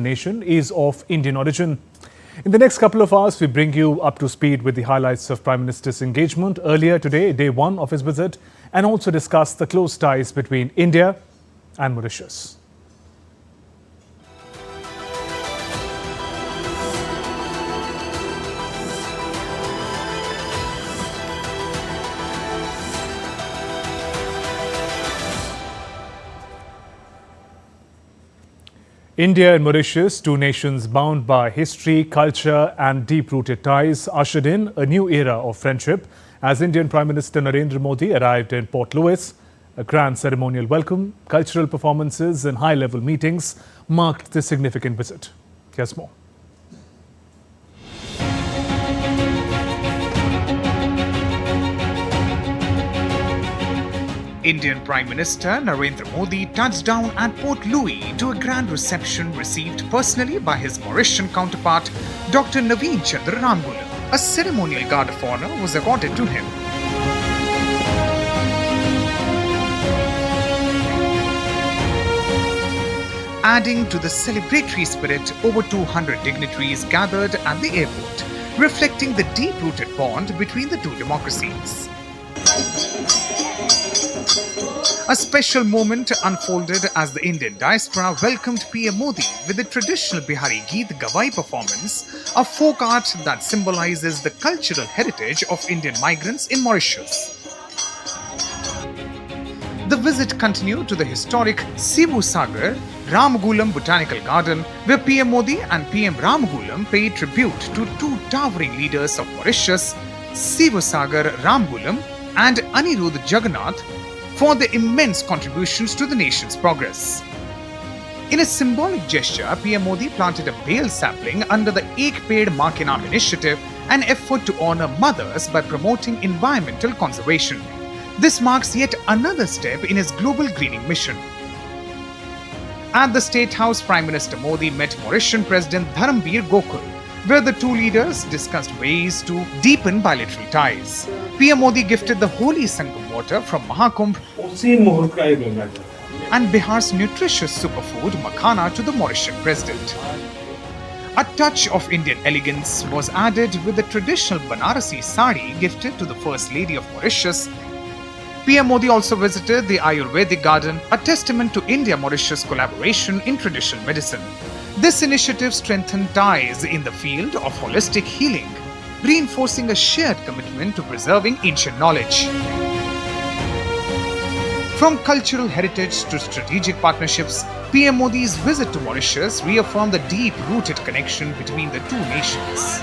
nation is of Indian origin. In the next couple of hours, we bring you up to speed with the highlights of Prime Minister's engagement earlier today, day one of his visit, and also discuss the close ties between India and Mauritius. India and Mauritius, two nations bound by history, culture and deep-rooted ties, ushered in a new era of friendship as Indian Prime Minister Narendra Modi arrived in Port Louis. A grand ceremonial welcome, cultural performances and high-level meetings marked this significant visit. Here's more. Indian Prime Minister Narendra Modi touched down at Port Louis to a grand reception received personally by his Mauritian counterpart, Dr. Naveen Chandra Ramgulam. A ceremonial guard of honor was accorded to him. Adding to the celebratory spirit, over 200 dignitaries gathered at the airport, reflecting the deep-rooted bond between the two democracies. A special moment unfolded as the Indian diaspora welcomed PM Modi with the traditional Bihari Geet Gavai performance, a folk art that symbolizes the cultural heritage of Indian migrants in Mauritius. The visit continued to the historic Sivu Sagar Ramgulam Botanical Garden, where PM Modi and PM Ramgulam paid tribute to two towering leaders of Mauritius, Sivu Sagar Ramgulam and Anirudh Jagannath, for their immense contributions to the nation's progress. In a symbolic gesture, PM Modi planted a bale sapling under the Ek Ped Maa Ke Naam initiative, an effort to honor mothers by promoting environmental conservation. This marks yet another step in his global greening mission. At the State House, Prime Minister Modi met Mauritian President Dharambir Gokul, where the two leaders discussed ways to deepen bilateral ties. PM Modi gifted the holy Sangam water from Mahakumbh and Bihar's nutritious superfood makhana to the Mauritian president. A touch of Indian elegance was added with the traditional Banarasi sari gifted to the First Lady of Mauritius. PM Modi also visited the Ayurvedic garden, a testament to India-Mauritius collaboration in traditional medicine. This initiative strengthened ties in the field of holistic healing, reinforcing a shared commitment to preserving ancient knowledge. From cultural heritage to strategic partnerships, PM Modi's visit to Mauritius reaffirmed the deep-rooted connection between the two nations.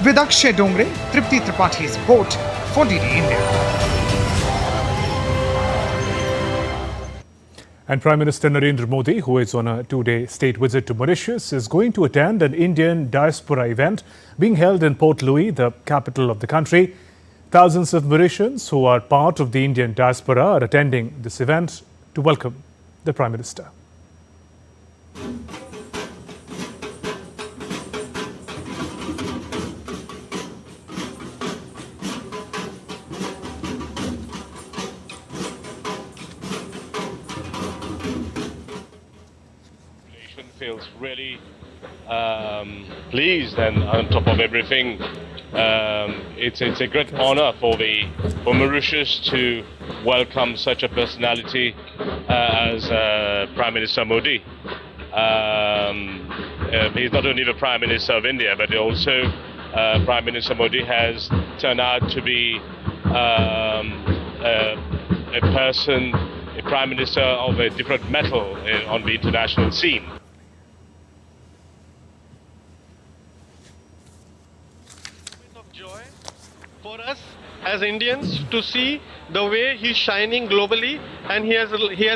With Akshay Dongre, Tripti Tripathi's report for DD India. And Prime Minister Narendra Modi, who is on a two-day state visit to Mauritius, is going to attend an Indian diaspora event being held in Port Louis, the capital of the country. Thousands of Mauritians who are part of the Indian diaspora are attending this event to welcome the Prime Minister. Feels really pleased, and on top of everything, it's a great honor for Mauritius to welcome such a personality as Prime Minister Modi. He's not only the Prime Minister of India, but also Prime Minister Modi has turned out to be a person, a Prime Minister of a different mettle on the international scene. Joy for us as Indians to see the way he's shining globally, and he has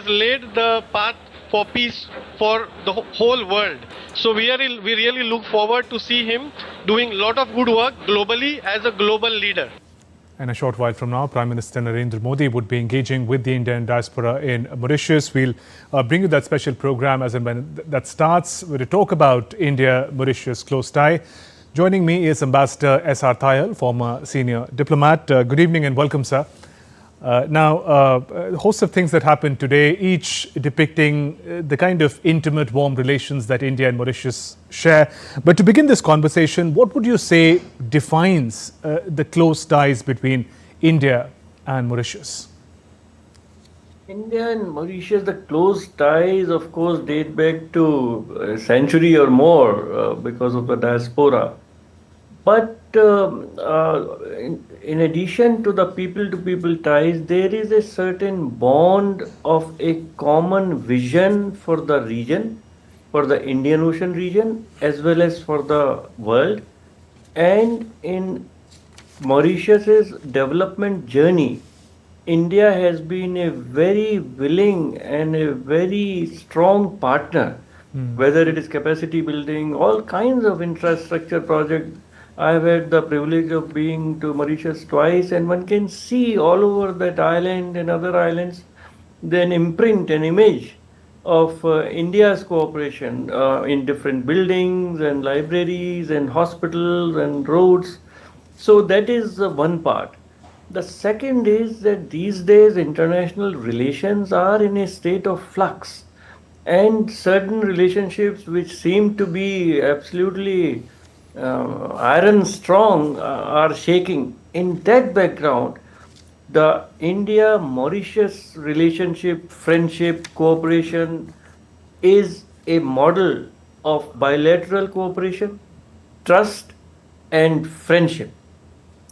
laid the path for peace for the whole world. So we really look forward to see him doing a lot of good work globally as a global leader. And a short while from now, Prime Minister Narendra Modi would be engaging with the Indian diaspora in Mauritius. We'll bring you that special program as and when that starts. We're to talk about India-Mauritius close tie. Joining me is Ambassador S.R. Thayal, former senior diplomat. Good evening and welcome, sir. A host of things that happened today, each depicting the kind of intimate, warm relations that India and Mauritius share. But to begin this conversation, what would you say defines the close ties between India and Mauritius? India and Mauritius, the close ties, of course, date back to a century or more because of the diaspora. But in addition to the people-to-people ties, there is a certain bond of a common vision for the region, for the Indian Ocean region, as well as for the world. And in Mauritius's development journey, India has been a very willing and a very strong partner, whether it is capacity building, all kinds of infrastructure projects. I've had the privilege of being to Mauritius twice, and one can see all over that island and other islands an imprint, an image of India's cooperation in different buildings and libraries and hospitals and roads. So that is one part. The second is that these days international relations are in a state of flux, and certain relationships which seem to be absolutely iron strong are shaking. In that background, the India-Mauritius relationship, friendship, cooperation is a model of bilateral cooperation, trust and friendship.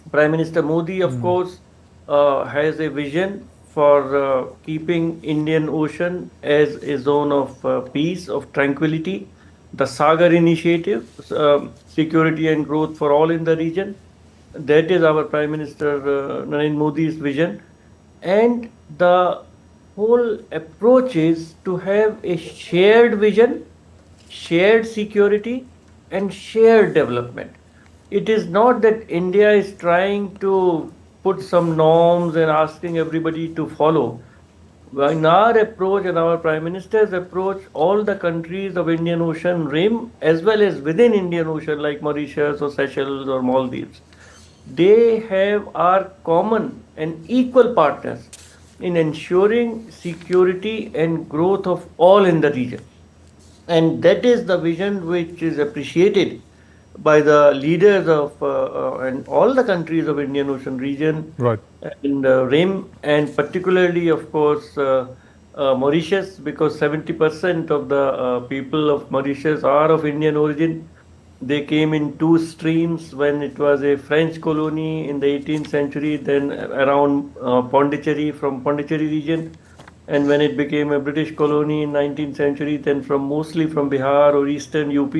Prime Minister Modi, of course, has a vision for keeping Indian Ocean as a zone of peace, of tranquility. The Sagar initiative, security and growth for all in the region, that is our Prime Minister Narendra Modi's vision. And the whole approach is to have a shared vision, shared security and shared development. It is not that India is trying to put some norms and asking everybody to follow. In our approach and our Prime Minister's approach, all the countries of Indian Ocean rim as well as within Indian Ocean like Mauritius or Seychelles or Maldives, they are common and equal partners in ensuring security and growth of all in the region. And that is the vision which is appreciated by the leaders of and all the countries of Indian Ocean region, Right. in the rim, and particularly, of course, Mauritius, because 70% of the people of Mauritius are of Indian origin. They came in two streams when it was a French colony in the 18th century, then around Pondicherry, from Pondicherry region, and when it became a British colony in 19th century, then mostly from Bihar or eastern UP.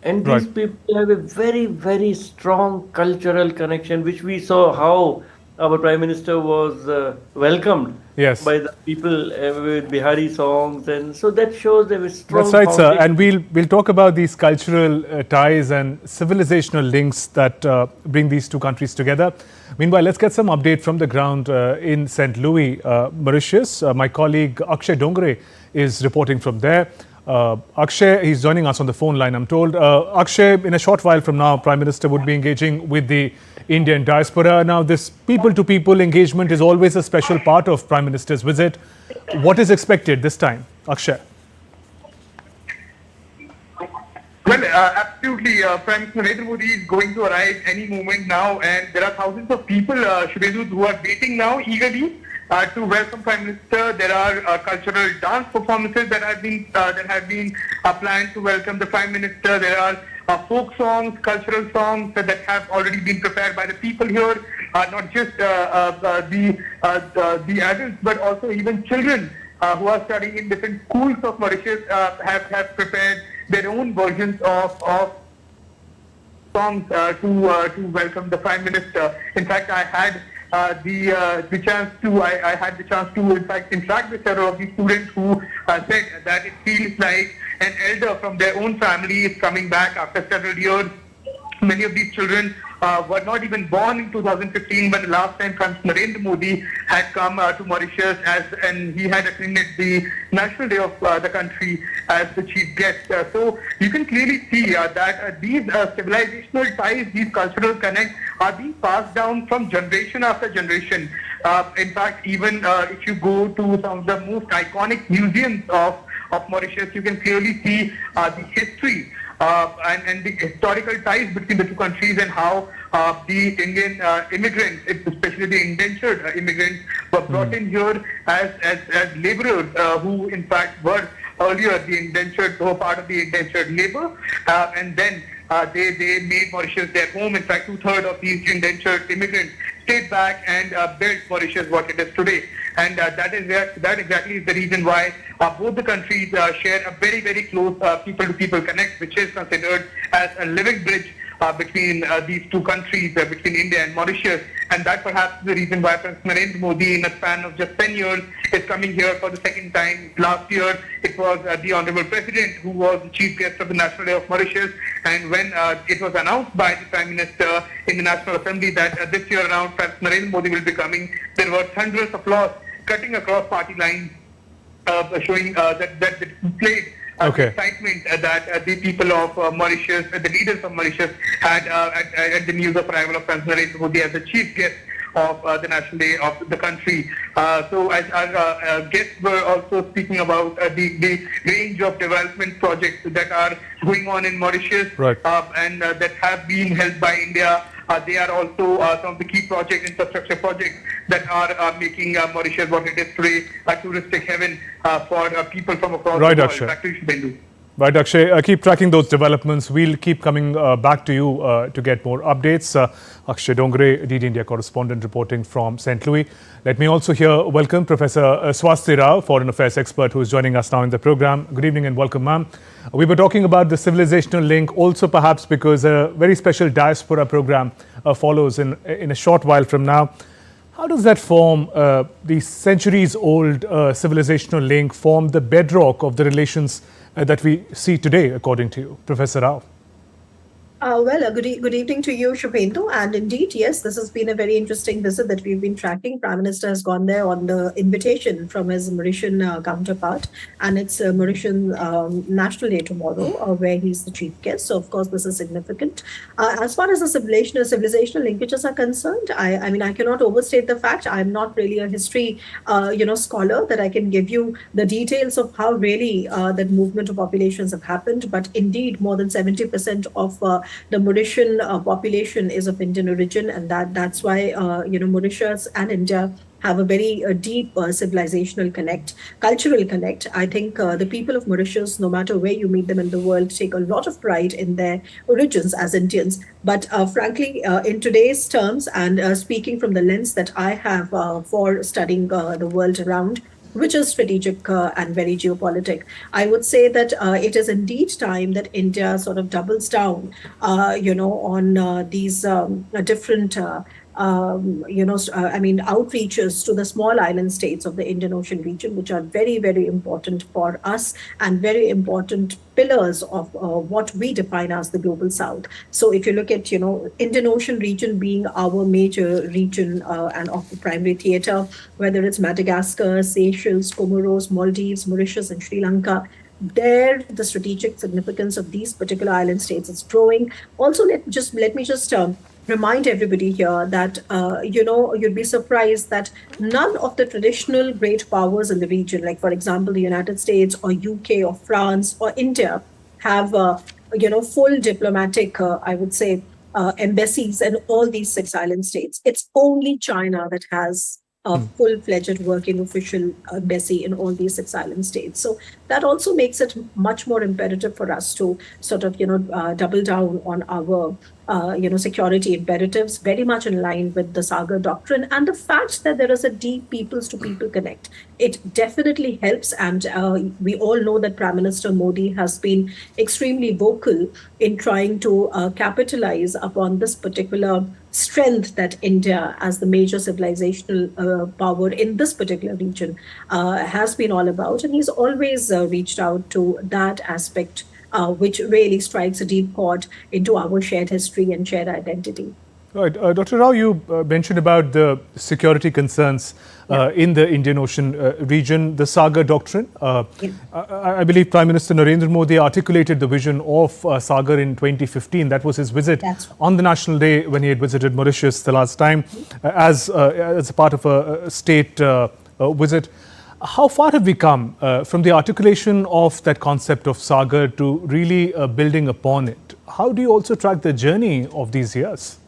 And these people have a very, very strong cultural connection, which we saw how our Prime Minister was welcomed by the people with Bihari songs. And so that shows they were strong. That's right, sir. And we'll talk about these cultural ties and civilizational links that bring these two countries together. Meanwhile, let's get some update from the ground in St. Louis, Mauritius. My colleague Akshay Dongre is reporting from there. Akshay, he's joining us on the phone line, I'm told. Akshay, in a short while from now, Prime Minister would be engaging with the Indian diaspora. Now, this people-to-people engagement is always a special part of Prime Minister's visit. What is expected this time, Akshay? Well, absolutely. Prime Minister Narendra Modi is going to arrive any moment now, and there are thousands of people, Shubhendu, who are waiting now eagerly to welcome Prime Minister. There are cultural dance performances that have been planned to welcome the Prime Minister. There are folk songs, cultural songs that have already been prepared by the people here, not just the adults, but also even children who are studying in different schools of Mauritius have prepared their own versions of songs to welcome the Prime Minister. In fact, I had the chance to in fact interact with several of the students who said that it feels like an elder from their own family is coming back after several years. Many of these children were not even born in 2015 when the last time Prime Minister Narendra Modi had come to Mauritius and he had attended the National Day of the country as the chief guest. So you can clearly see that these civilizational ties, these cultural connects are being passed down from generation after generation. In fact, even if you go to some of the most iconic museums of Mauritius, you can clearly see the history and the historical ties between the two countries, and how the Indian immigrants, especially the indentured immigrants, were brought in here as laborers who in fact were earlier the indentured, who were part of the indentured labor, and then they made Mauritius their home. In fact, 2/3 of these indentured immigrants stayed back and built Mauritius what it is today. And that exactly is the reason why both the countries share a very, very close people-to-people connect, which is considered as a living bridge between these two countries, between India and Mauritius. And that perhaps is the reason why President Narendra Modi, in a span of just 10 years, is coming here for the second time. Last year, it was the Honorable President who was the chief guest of the National Day of Mauritius. And when it was announced by the Prime Minister in the National Assembly that this year around President Narendra Modi will be coming, there were thunderous applause cutting across party lines, showing that displayed the excitement that the people of Mauritius, the leaders of Mauritius had at the news of arrival of President Narendra Modi as the chief guest of the National Day of the country. So as our guests were also speaking about the range of development projects that are going on in Mauritius, and that have been held by India. They are also some of the key projects, infrastructure projects, that are making Mauritius what it is today, a touristic heaven for people from across the world. Back to you, Shubhendu. Right, Akshay. Keep tracking those developments. We'll keep coming back to you to get more updates. Akshay Dongre, DD India correspondent, reporting from St. Louis. Let me also here welcome Professor Swasti Rao, foreign affairs expert, who is joining us now in the program. Good evening and welcome, ma'am. We were talking about the civilizational link, also perhaps because a very special diaspora program follows in a short while from now. How does that form, the centuries-old civilizational link, form the bedrock of the relations that we see today, according to you, Professor Rao? Good evening to you, Shubhendu. And indeed, yes, this has been a very interesting visit that we've been tracking. Prime Minister has gone there on the invitation from his Mauritian counterpart, and it's Mauritian National Day tomorrow, where he's the chief guest. So, of course, this is significant. As far as the civilizational linkages are concerned, I mean, I cannot overstate the fact. I'm not really a history, scholar that I can give you the details of how really that movement of populations have happened. But indeed, more than 70% of the Mauritian population is of Indian origin, and that's why Mauritius and India have a very deep civilizational connect, cultural connect. I think the people of Mauritius, no matter where you meet them in the world, take a lot of pride in their origins as Indians. But frankly, in today's terms, and speaking from the lens that I have for studying the world around, which is strategic and very geopolitic, I would say that it is indeed time that India sort of doubles down, on these different outreaches to the small island states of the Indian Ocean region, which are very, very important for us and very important pillars of what we define as the global South. So if you look at, Indian Ocean region being our major region and of the primary theater, whether it's Madagascar, Seychelles, Comoros, Maldives, Mauritius, and Sri Lanka, there the strategic significance of these particular island states is growing. Also, let me just remind everybody here that, you'd be surprised that none of the traditional great powers in the region, like, for example, the United States or UK or France or India, have, full diplomatic, I would say, embassies in all these 6 island states. It's only China that has a full-fledged working official embassy in all these 6 island states. So that also makes it much more imperative for us to sort of, double down on our security imperatives, very much in line with the Sagar doctrine and the fact that there is a deep peoples-to-people connect. It definitely helps, and we all know that Prime Minister Modi has been extremely vocal in trying to capitalize upon this particular strength that India, as the major civilizational power in this particular region, has been all about. And he's always reached out to that aspect, which really strikes a deep chord into our shared history and shared identity. Right. Dr. Rao, you mentioned about the security concerns in the Indian Ocean region, the Sagar Doctrine. I believe Prime Minister Narendra Modi articulated the vision of Sagar in 2015. That was his visit on the National Day when he had visited Mauritius the last time as a part of a state visit. How far have we come from the articulation of that concept of Sagar to really building upon it? How do you also track the journey of these years?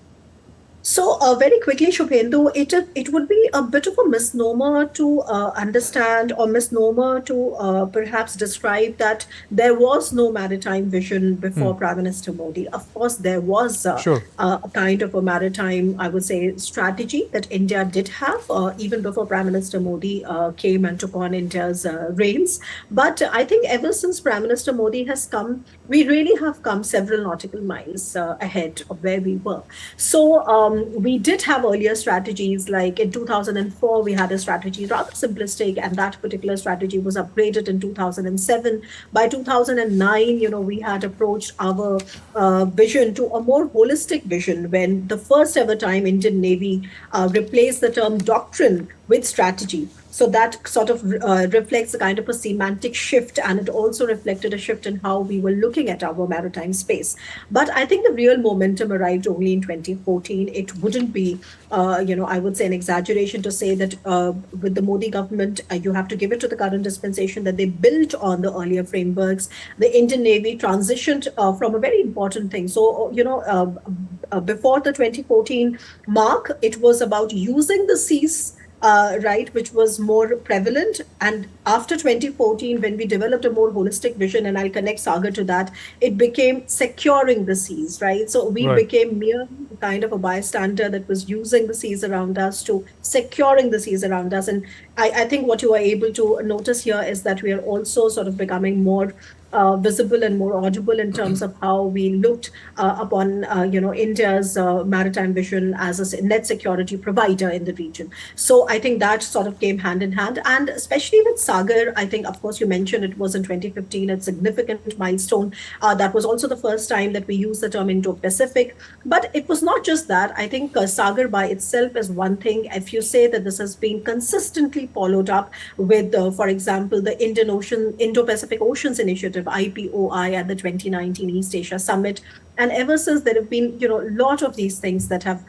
So very quickly, Shubhendu, it would be a bit of a misnomer to understand or misnomer to perhaps describe that there was no maritime vision before Prime Minister Modi. Of course, there was a kind of a maritime, I would say, strategy that India did have even before Prime Minister Modi came and took on India's reins. But I think ever since Prime Minister Modi has come, we really have come several nautical miles ahead of where we were. So we did have earlier strategies, like in 2004, we had a strategy rather simplistic, and that particular strategy was upgraded in 2007. By 2009, we had approached our vision to a more holistic vision when the first ever time Indian Navy replaced the term doctrine with strategy. So that sort of reflects a kind of a semantic shift, and it also reflected a shift in how we were looking at our maritime space. But I think the real momentum arrived only in 2014. It wouldn't be, I would say an exaggeration to say that with the Modi government, you have to give it to the current dispensation that they built on the earlier frameworks. The Indian Navy transitioned from a very important thing. So, before the 2014 mark, it was about using the seas, which was more prevalent. And after 2014, when we developed a more holistic vision, and I'll connect Sagar to that, it became securing the seas, right? So we became mere kind of a bystander that was using the seas around us to securing the seas around us. And I think what you are able to notice here is that we are also sort of becoming more visible and more audible in terms of how we looked upon, India's maritime vision as a net security provider in the region. So I think that sort of came hand in hand. And especially with Sagar, I think, of course, you mentioned it was in 2015, a significant milestone. That was also the first time that we used the term Indo-Pacific. But it was not just that. I think Sagar by itself is one thing. If you say that this has been consistently followed up with, for example, the Indo-Pacific Oceans Initiative, IPOI, at the 2019 East Asia Summit. And ever since, there have been, a lot of these things that have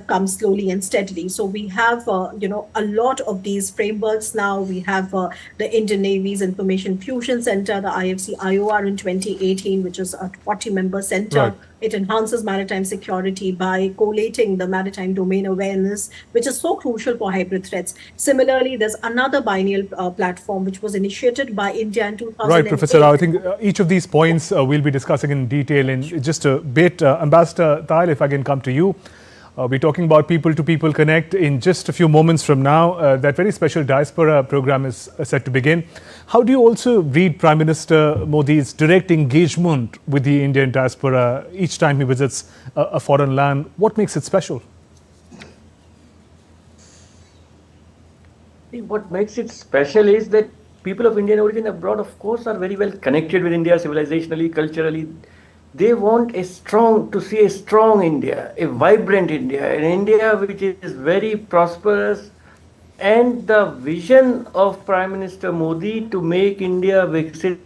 come slowly and steadily. So we have, a lot of these frameworks now. We have the Indian Navy's Information Fusion Center, the IFC IOR in 2018, which is a 40-member center. Right. It enhances maritime security by collating the maritime domain awareness, which is so crucial for hybrid threats. Similarly, there's another biennial platform which was initiated by India in 2008. Right, Professor. I think each of these points we'll be discussing in detail in just a bit. Ambassador Tahil, if I can come to you. We're talking about people-to-people connect in just a few moments from now. That very special diaspora program is set to begin. How do you also read Prime Minister Modi's direct engagement with the Indian diaspora each time he visits a foreign land? What makes it special? What makes it special is that people of Indian origin abroad, of course, are very well connected with India civilizationally, culturally. They want to see a strong India, a vibrant India, an India which is very prosperous, and the vision of Prime Minister Modi to make India Viksit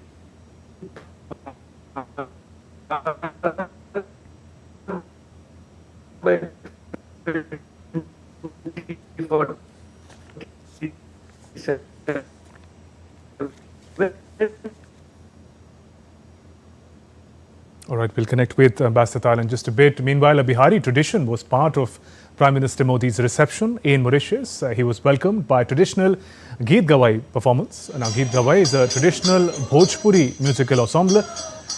All right, we'll connect with Ambassador Tahil in just a bit. Meanwhile, a Bihari tradition was part of Prime Minister Modi's reception in Mauritius. He was welcomed by traditional Geet Gawai performance. Now, Geet Gawai is a traditional Bhojpuri musical ensemble,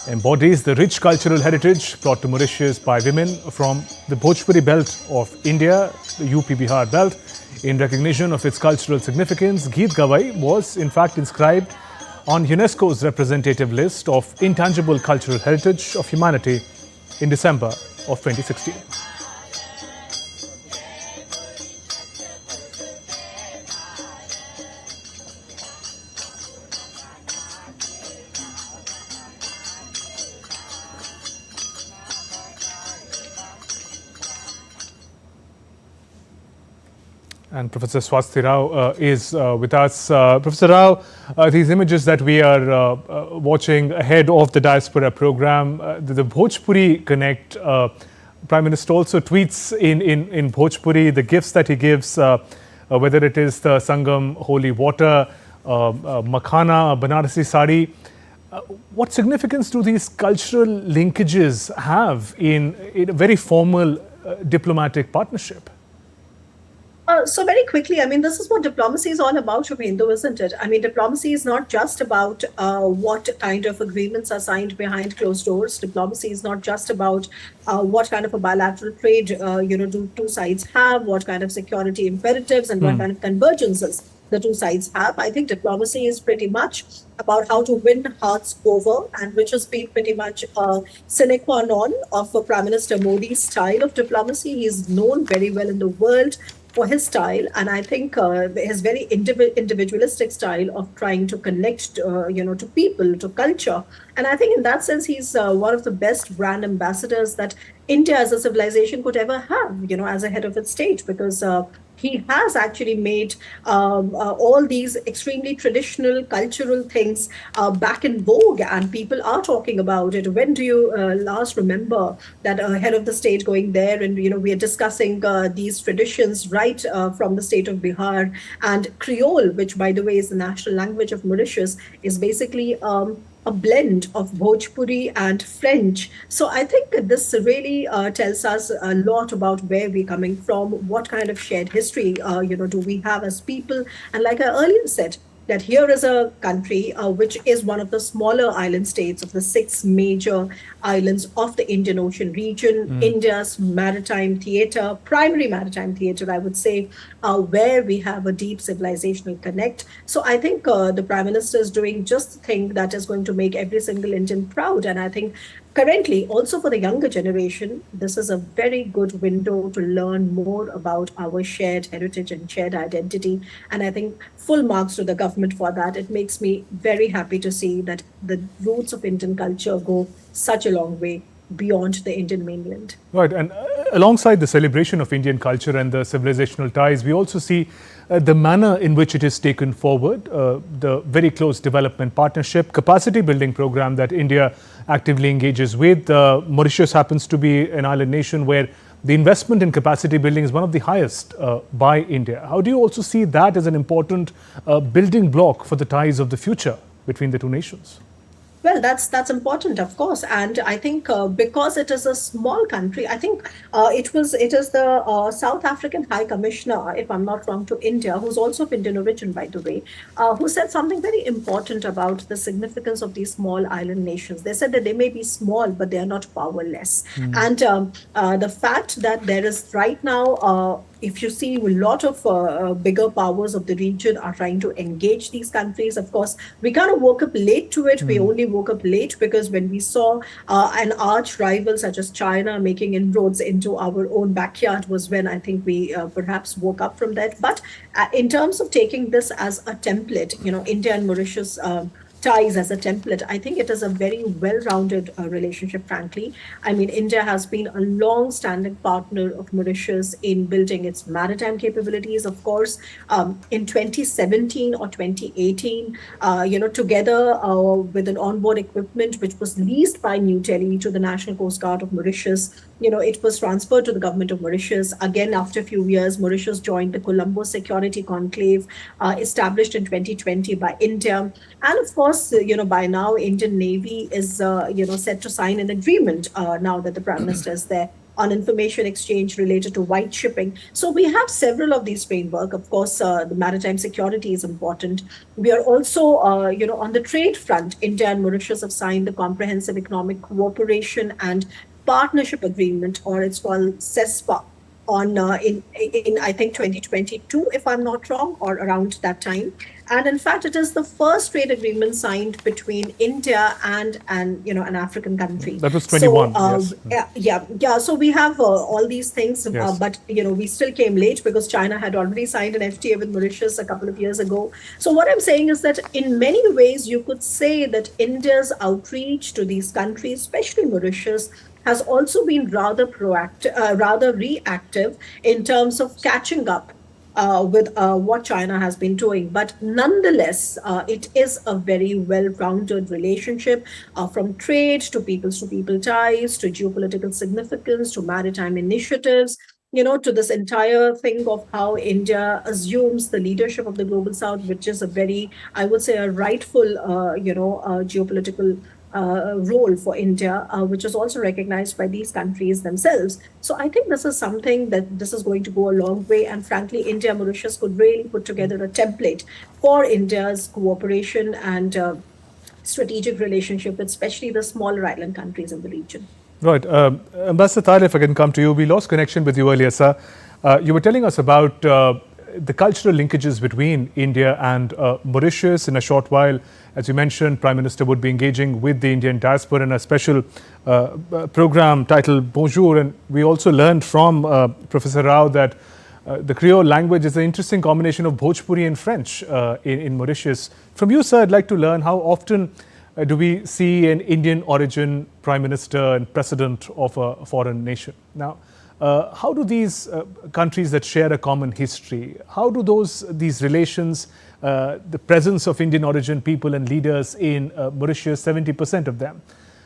embodies the rich cultural heritage brought to Mauritius by women from the Bhojpuri belt of India, the UP Bihar belt. In recognition of its cultural significance, Geet Gawai was in fact inscribed on UNESCO's representative list of intangible cultural heritage of humanity in December of 2016. And Professor Swasthi Rao is with us. Professor Rao, these images that we are watching ahead of the diaspora program, the Bhojpuri Connect, Prime Minister also tweets in Bhojpuri the gifts that he gives, whether it is the Sangam holy water, makhana, Banarasi sari. What significance do these cultural linkages have in a very formal diplomatic partnership? So very quickly, I mean, this is what diplomacy is all about, Shubhendu, isn't it? I mean, diplomacy is not just about what kind of agreements are signed behind closed doors. Diplomacy is not just about what kind of a bilateral trade, do two sides have, what kind of security imperatives and what kind of convergences the two sides have. I think diplomacy is pretty much about how to win hearts over, and which has been pretty much sine qua non of Prime Minister Modi's style of diplomacy. He is known very well in the world for his style, and I think his very individualistic style of trying to connect, to people, to culture. And I think in that sense, he's one of the best brand ambassadors that India as a civilization could ever have, as a head of its state, because he has actually made all these extremely traditional cultural things back in vogue, and people are talking about it. When do you last remember that head of the state going there, and we are discussing these traditions right from the state of Bihar, and Creole, which by the way is the national language of Mauritius, is basically a blend of Bhojpuri and French. So I think this really tells us a lot about where we're coming from, what kind of shared history, do we have as people. And like I earlier said, that here is a country which is one of the smaller island states of the 6 major islands of the Indian Ocean region, India's maritime theatre, primary maritime theatre, I would say, where we have a deep civilizational connect. So I think the Prime Minister is doing just the thing that is going to make every single Indian proud. And I think currently, also for the younger generation, this is a very good window to learn more about our shared heritage and shared identity. And I think full marks to the government for that. It makes me very happy to see that the roots of Indian culture go such a long way beyond the Indian mainland. Right, and alongside the celebration of Indian culture and the civilizational ties, we also see the manner in which it is taken forward, the very close development partnership, capacity building program that India actively engages with. Mauritius happens to be an island nation where the investment in capacity building is one of the highest by India. How do you also see that as an important building block for the ties of the future between the two nations? Well, that's important, of course, and I think because it is a small country, I think it is the South African High Commissioner, if I'm not wrong, to India, who's also of Indian origin, by the way, who said something very important about the significance of these small island nations. They said that they may be small, but they are not powerless, and the fact that there is right now. If you see a lot of bigger powers of the region are trying to engage these countries, of course, we kind of woke up late to it. We only woke up late because when we saw an arch rival such as China making inroads into our own backyard was when I think we perhaps woke up from that. But in terms of taking this as a template, India and Mauritius ties as a template, I think it is a very well-rounded relationship, frankly. I mean, India has been a long-standing partner of Mauritius in building its maritime capabilities, of course. In 2017 or 2018, together with an onboard equipment which was leased by New Delhi to the National Coast Guard of Mauritius, it was transferred to the government of Mauritius. Again, after a few years, Mauritius joined the Colombo Security Conclave established in 2020 by India. And of course, by now, Indian Navy is, set to sign an agreement now that the Prime Minister is there on information exchange related to white shipping. So we have several of these framework. Of course, the maritime security is important. We are also, on the trade front, India and Mauritius have signed the Comprehensive Economic Cooperation and Partnership Agreement, or it's called CESPA, on in I think 2022, if I'm not wrong, or around that time. And in fact, it is the first trade agreement signed between India and an African country. That was 21. Yes. Yeah. So we have all these things, Yes. but we still came late because China had already signed an FTA with Mauritius a couple of years ago. So what I'm saying is that in many ways, you could say that India's outreach to these countries, especially Mauritius, has also been rather proactive, rather reactive in terms of catching up with what China has been doing. But nonetheless, it is a very well-rounded relationship, from trade to people ties to geopolitical significance to maritime initiatives, to this entire thing of how India assumes the leadership of the global south, which is a very, I would say, a rightful, geopolitical role for India, which is also recognized by these countries themselves. So I think this is something that this is going to go a long way. And frankly, India Mauritius could really put together a template for India's cooperation and strategic relationship with especially the smaller island countries in the region. Right. Ambassador Tahir, if I can come to you. We lost connection with you earlier, sir. You were telling us about the cultural linkages between India and Mauritius. In a short while, as you mentioned, Prime Minister would be engaging with the Indian diaspora in a special program titled Bonjour. And we also learned from Professor Rao that the Creole language is an interesting combination of Bhojpuri and French in Mauritius. From you, sir, I'd like to learn how often do we see an Indian origin Prime Minister and President of a foreign nation? Now, how do these countries that share a common history, how do these relations, the presence of Indian origin people and leaders in Mauritius, 70% of them,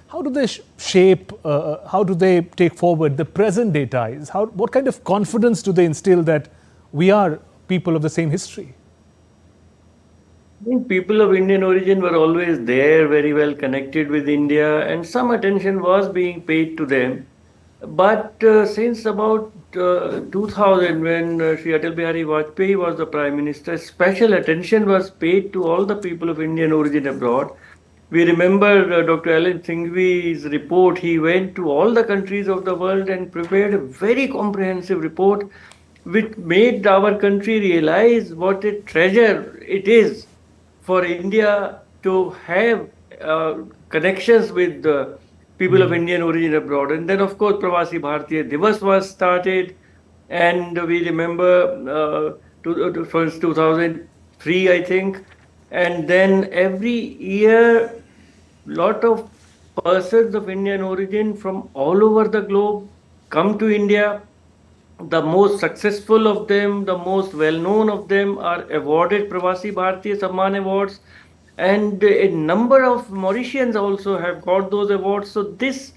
how do they shape, how do they take forward the present day ties? What kind of confidence do they instill that we are people of the same history? I think people of Indian origin were always there, very well connected with India, and some attention was being paid to them. But since about 2000, when Sri Atal Bihari Vajpayee was the Prime Minister, special attention was paid to all the people of Indian origin abroad. We remember Dr. Alan Singhvi's report. He went to all the countries of the world and prepared a very comprehensive report, which made our country realize what a treasure it is for India to have connections with people of Indian origin abroad. And then, of course, Prasar Bharati Divas was started. And we remember from 2003, I think. And then every year, lot of persons of Indian origin from all over the globe come to India. The most successful of them, the most well-known of them are awarded Prasar Bharati Samman Awards, and a number of Mauritians also have got those awards. So this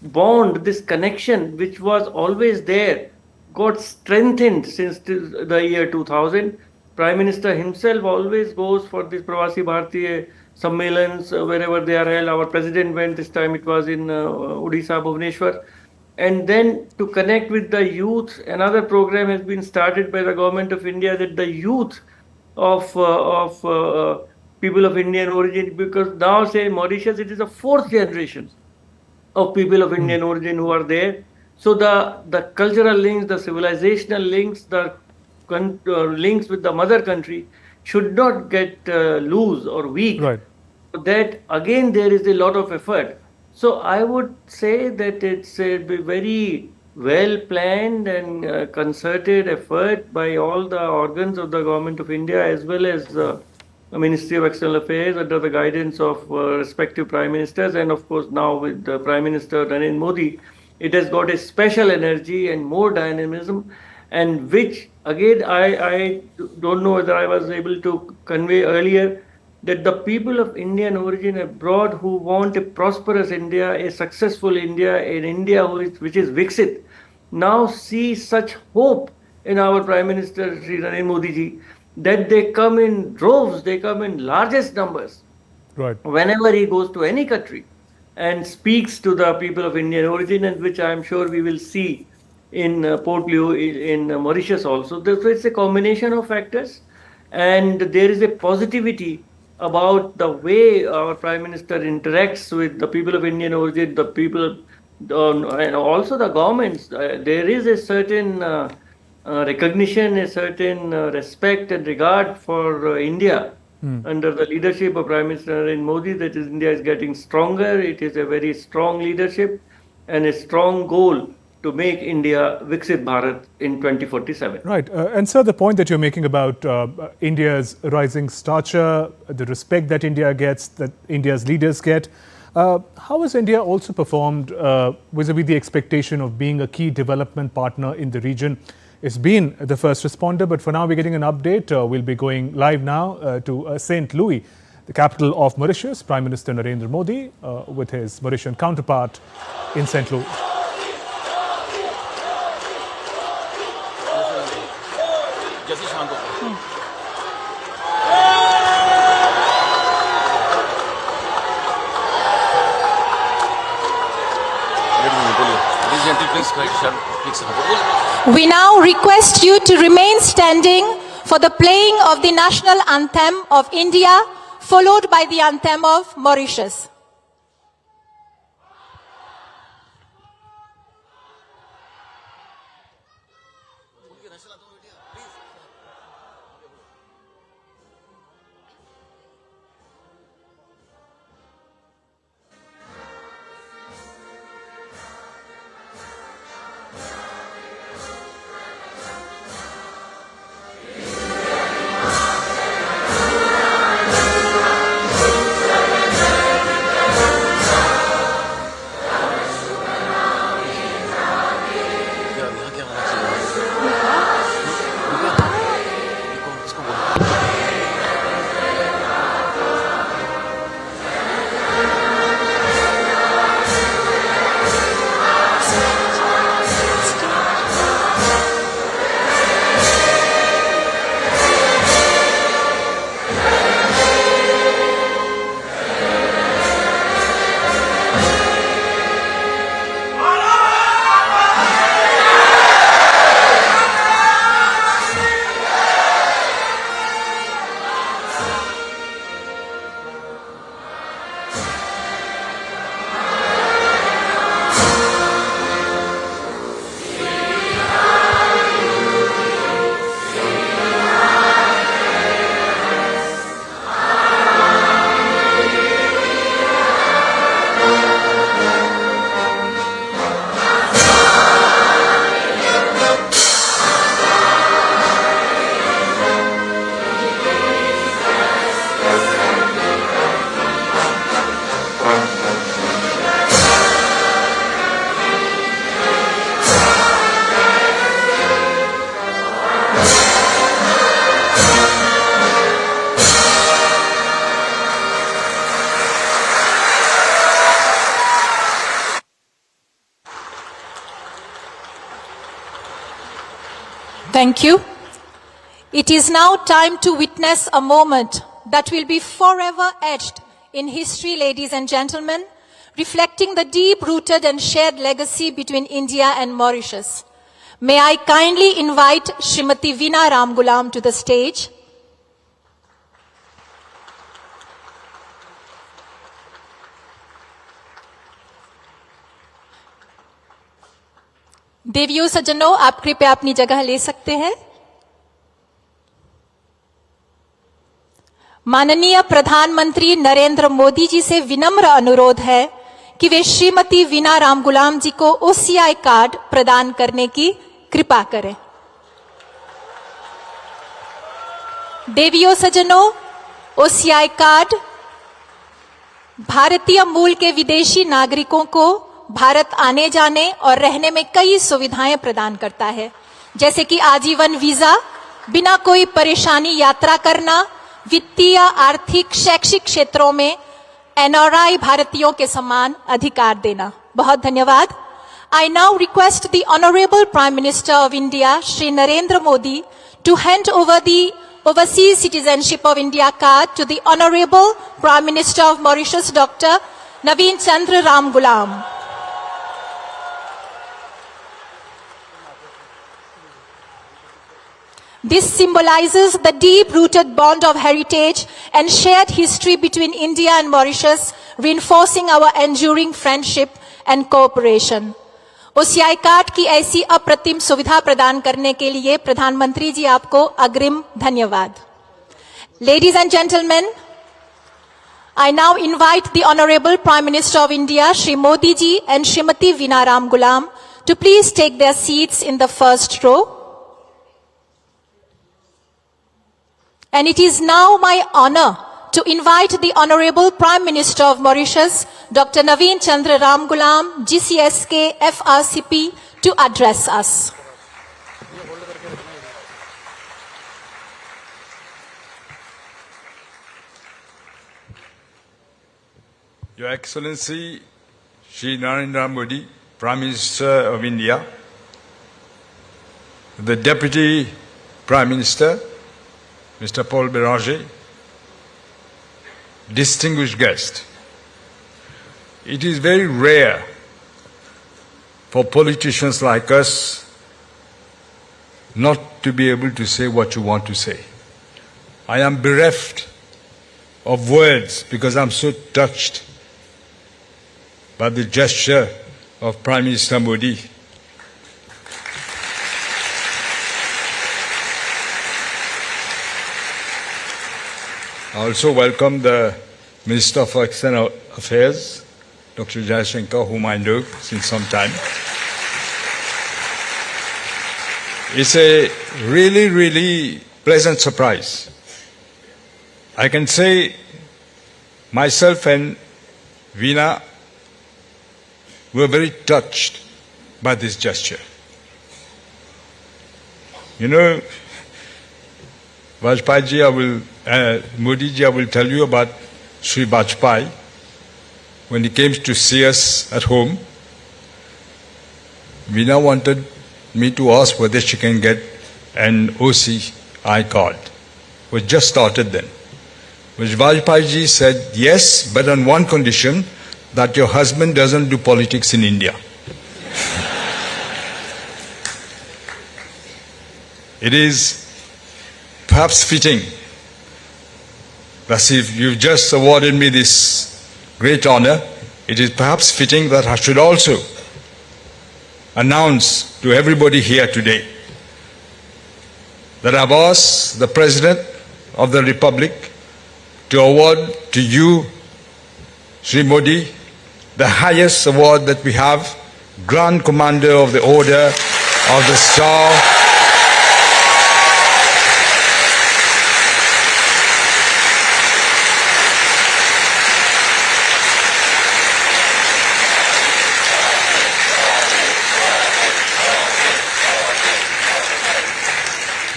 bond, this connection, which was always there, got strengthened since the year 2000. Prime Minister himself always goes for this Prasar Bharati Sammelans wherever they are held. Our President went this time, it was in Odisha, Bhubaneswar. And then to connect with the youth, another program has been started by the government of India, that the youth of people of Indian origin, because now say Mauritius, it is the fourth generation of people of Indian origin who are there. So the cultural links, the civilizational links, the links with the mother country should not get loose or weak. Right. That again there is a lot of effort. So I would say that it's a very well planned and concerted effort by all the organs of the government of India, as well as the Ministry of External Affairs under the guidance of respective prime ministers, and of course now with the Prime Minister Narendra Modi, it has got a special energy and more dynamism, and which again I don't know whether I was able to convey earlier, that the people of Indian origin abroad who want a prosperous India, a successful India, an India which is Viksit, now see such hope in our Prime Minister Sri Narendra Modi ji, that they come in droves, they come in largest numbers. Right. Whenever he goes to any country and speaks to the people of Indian origin, and which I am sure we will see in Port Louis in Mauritius also. So it's a combination of factors, and there is a positivity about the way our Prime Minister interacts with the people of Indian origin, the people, and also the governments. There is a certain recognition, a certain respect and regard for India under the leadership of Prime Minister Narendra Modi, that is, India is getting stronger. It is a very strong leadership and a strong goal to make India Viksit Bharat in 2047. Right. And sir, the point that you're making about India's rising stature, the respect that India gets, that India's leaders get, how has India also performed vis-a-vis the expectation of being a key development partner in the region? has been the first responder. But for now, we're getting an update. We'll be going live now to St. Louis, the capital of Mauritius. Prime Minister Narendra Modi with his Mauritian counterpart in St. Louis. We now request you to remain standing for the playing of the national anthem of India, followed by the anthem of Mauritius. Thank you. It is now time to witness a moment that will be forever etched in history, ladies and gentlemen, reflecting the deep-rooted and shared legacy between India and Mauritius. May I kindly invite Srimati Veena Ramgulam to the stage. देवियों सज्जनों, आप कृपया अपनी जगह ले सकते हैं। माननीय प्रधानमंत्री नरेंद्र मोदी जी से विनम्र अनुरोध है कि वे श्रीमती वीना रामगुलाम जी को ओसीआई कार्ड प्रदान करने की कृपा करें। देवियों सज्जनों, ओसीआई कार्ड भारतीय मूल के विदेशी नागरिकों को भारत आने जाने और रहने में कई सुविधाएं प्रदान करता है, जैसे कि आजीवन वीजा, बिना कोई परेशानी यात्रा करना, वित्तीय, आर्थिक, शैक्षिक क्षेत्रों में एनआरआई भारतीयों के समान अधिकार देना। बहुत धन्यवाद। I now request the Honorable Prime Minister of India, Shri Narendra Modi, to hand over the Overseas Citizenship of India card to the Honorable Prime Minister of Mauritius, Dr. Naveen Chandra Ramgulam. This symbolizes the deep-rooted bond of heritage and shared history between India and Mauritius, reinforcing our enduring friendship and cooperation. OCI card की ऐसी अप्रतिम सुविधा प्रदान करने के लिए प्रधानमंत्री जी आपको अग्रिम धन्यवाद। Ladies and gentlemen, I now invite the Honorable Prime Minister of India, Shri Modi ji and Srimati Veena Ramgulam to please take their seats in the first row. And it is now my honor to invite the Honorable Prime Minister of Mauritius, Dr. Naveen Chandra Ramgulam, GCSK, FRCP, to address us. Your Excellency Shri Narendra Modi, Prime Minister of India, the Deputy Prime Minister, Mr. Paul Béranger, distinguished guest. It is very rare for politicians like us not to be able to say what you want to say. I am bereft of words because I'm so touched by the gesture of Prime Minister Modi. I also welcome the Minister for External Affairs, Dr. Jaishankar, whom I know since some time. It's a really, really pleasant surprise. I can say myself and Veena were very touched by this gesture. You know, Modi ji, I will tell you about Sri Vajpayee. When he came to see us at home, Veena wanted me to ask whether she can get an OCI card. It was just started then. Which Vajpayee ji said, yes, but on one condition, that your husband doesn't do politics in India. It is perhaps fitting that if you've just awarded me this great honor, it is perhaps fitting that I should also announce to everybody here today that I've asked the President of the Republic to award to you, Sri Modi, the highest award that we have, Grand Commander of the Order of the Star.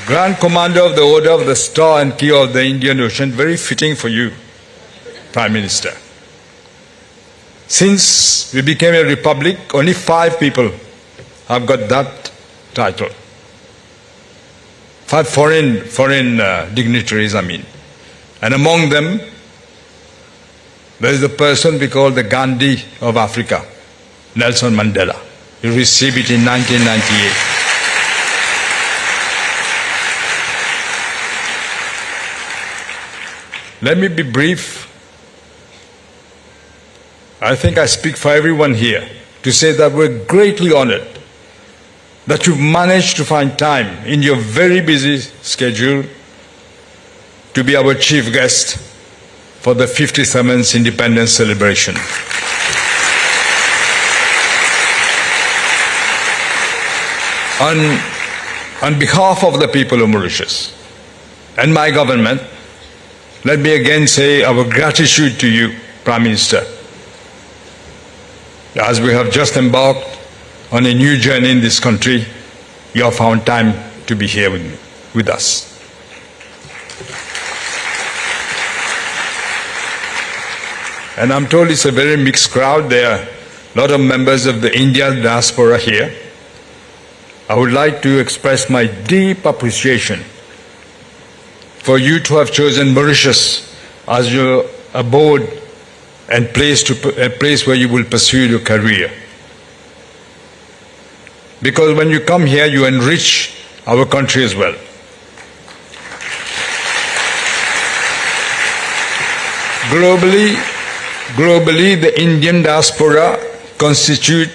Grand Commander of the Order of the Star and Key of the Indian Ocean, very fitting for you, Prime Minister. Since we became a republic, only 5 people have got that title. 5 foreign dignitaries, I mean. And among them, there is the person we call the Gandhi of Africa, Nelson Mandela. He received it in 1998. Let me be brief. I think I speak for everyone here to say that we're greatly honored that you've managed to find time in your very busy schedule to be our chief guest for the 57th Independence celebration. On behalf of the people of Mauritius and my government, let me again say our gratitude to you, Prime Minister, as we have just embarked on a new journey in this country. You have found time to be here with us. And I'm told it's a very mixed crowd. There are a lot of members of the Indian diaspora here. I would like to express my deep appreciation for you to have chosen Mauritius as your abode and a place where you will pursue your career. Because when you come here, you enrich our country as well. Globally, the Indian diaspora constitute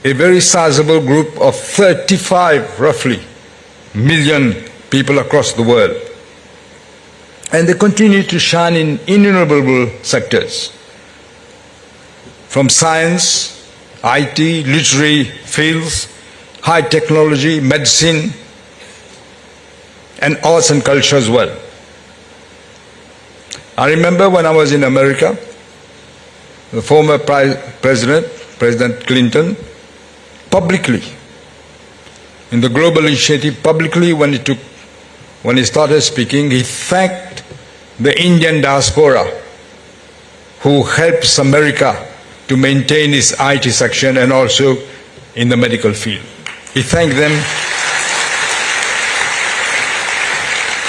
a very sizable group of 35, roughly, million people across the world. And they continue to shine in innumerable sectors, from science, IT, literary fields, high technology, medicine, and arts and culture as well. I remember when I was in America, the former President Clinton, publicly, in the global initiative, publicly when he started speaking, he thanked the Indian diaspora who helps America to maintain its IT section and also in the medical field. We thank them.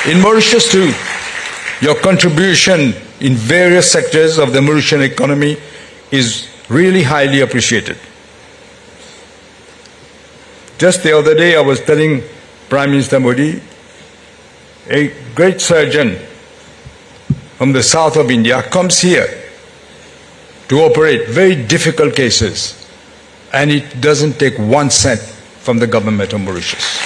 In Mauritius too, your contribution in various sectors of the Mauritian economy is really highly appreciated. Just the other day I was telling Prime Minister Modi, a great surgeon from the south of India comes here to operate very difficult cases, and it doesn't take 1 cent from the government of Mauritius.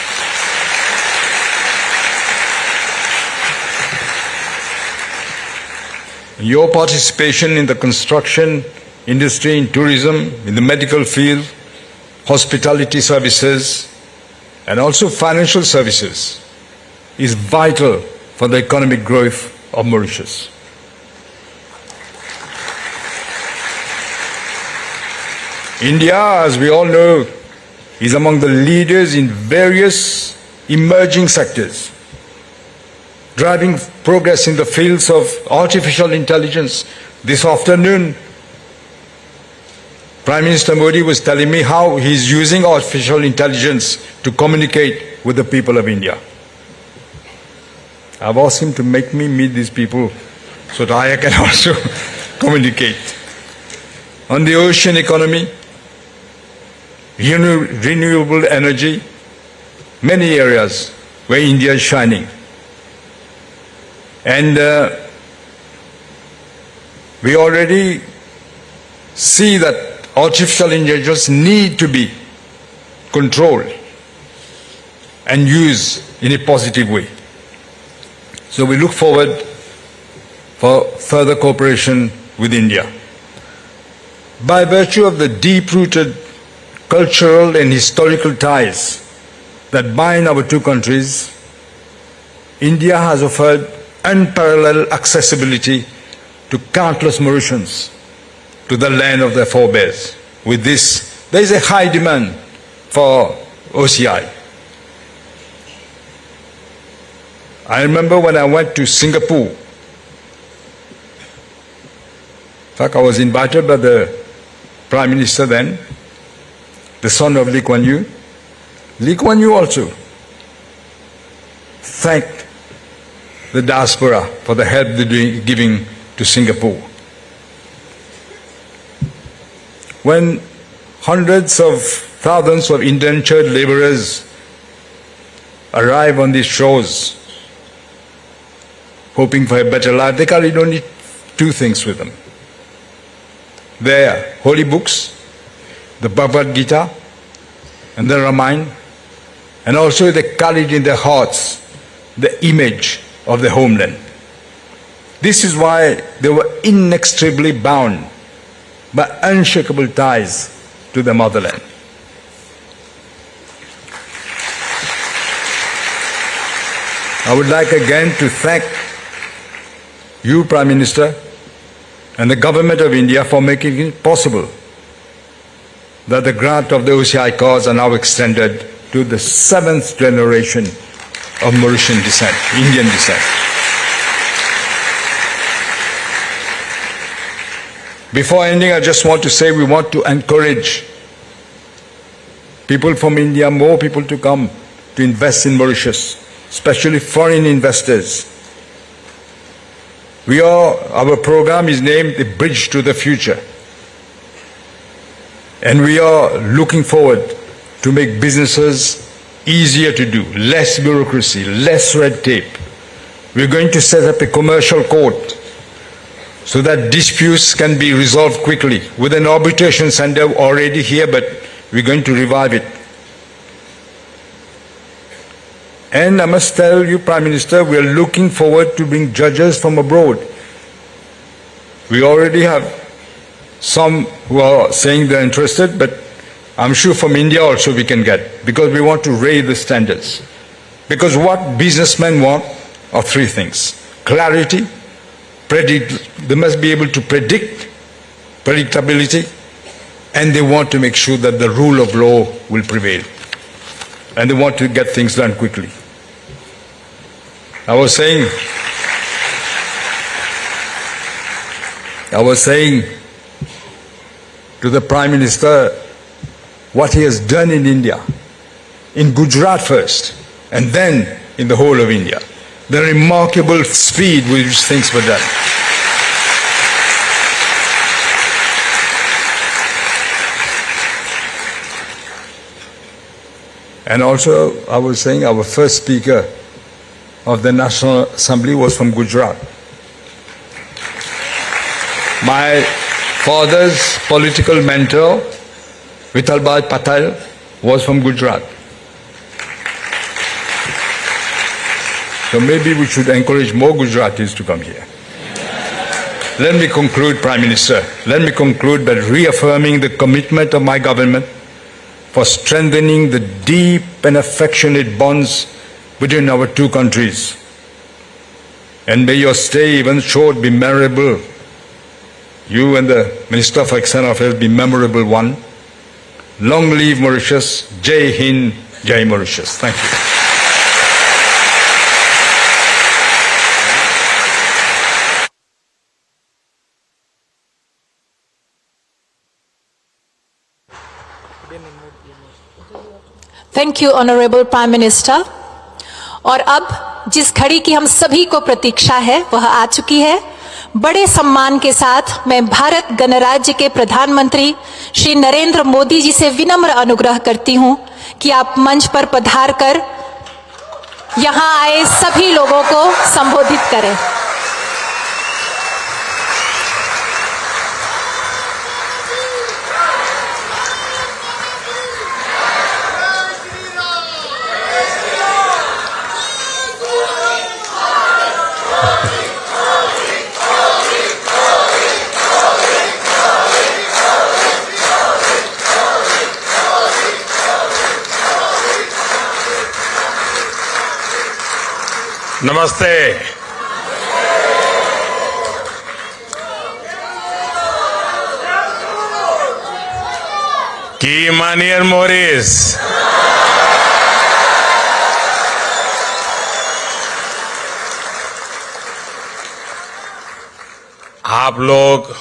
Your participation in the construction industry, in tourism, in the medical field, hospitality services, and also financial services is vital for the economic growth of Mauritius. India, as we all know, is among the leaders in various emerging sectors, driving progress in the fields of artificial intelligence. This afternoon, Prime Minister Modi was telling me how he's using artificial intelligence to communicate with the people of India. I've asked him to make me meet these people so that I can also communicate. On the ocean economy, renewable energy, many areas where India is shining. And we already see that artificial intelligence need to be controlled and used in a positive way. So we look forward for further cooperation with India. By virtue of the deep-rooted cultural and historical ties that bind our two countries, India has offered unparalleled accessibility to countless Mauritians to the land of their forebears. With this, there is a high demand for OCI. I remember when I went to Singapore, in fact I was invited by the Prime Minister then, the son of Lee Kuan Yew. Lee Kuan Yew also thanked the diaspora for the help they're giving to Singapore. When hundreds of thousands of indentured laborers arrive on these shores, hoping for a better life, they carry only two things with them. Their holy books, the Bhagavad Gita and the Ramayana, and also they carried in their hearts the image of the homeland. This is why they were inextricably bound by unshakable ties to the motherland. I would like again to thank you, Prime Minister, and the Government of India for making it possible that the grant of the OCI cards are now extended to the 7th generation of Mauritian descent, Indian descent. Before ending, I just want to say we want to encourage people from India, more people to come to invest in Mauritius, especially foreign investors. Our program is named The Bridge to the Future. And we are looking forward to make businesses easier to do, less bureaucracy, less red tape. We're going to set up a commercial court so that disputes can be resolved quickly, with an arbitration center already here, but we're going to revive it. And I must tell you, Prime Minister, we are looking forward to bring judges from abroad. We already have some who are saying they're interested, but I'm sure from India also we can get, because we want to raise the standards. Because what businessmen want are three things: clarity, they must be able to predict, predictability, and they want to make sure that the rule of law will prevail. And they want to get things done quickly. I was saying, I was saying to the Prime Minister what he has done in India, in Gujarat first, and then in the whole of India. The remarkable speed with which things were done. And also, I was saying our first speaker of the National Assembly was from Gujarat. My father's political mentor, Vittalbhai Patel, was from Gujarat. So maybe we should encourage more Gujaratis to come here. Let me conclude, Prime Minister. Let me conclude by reaffirming the commitment of my government for strengthening the deep and affectionate bonds between our two countries. And may your stay, even short, be memorable. You and the Minister for External Affairs be memorable one. Long live Mauritius. Jai Hind, Jai Mauritius. Thank you. Thank you honourable prime minister. और अब जिस घड़ी की हम सभी को प्रतीक्षा है वह आ चुकी है। बड़े सम्मान के साथ मैं भारत गणराज्य के प्रधानमंत्री श्री नरेंद्र मोदी जी से विनम्र अनुग्रह करती हूं कि आप मंच पर पधार कर यहां आए सभी लोगों को संबोधित करें। नमस्ते। की मानियर मोरिस। आप लोग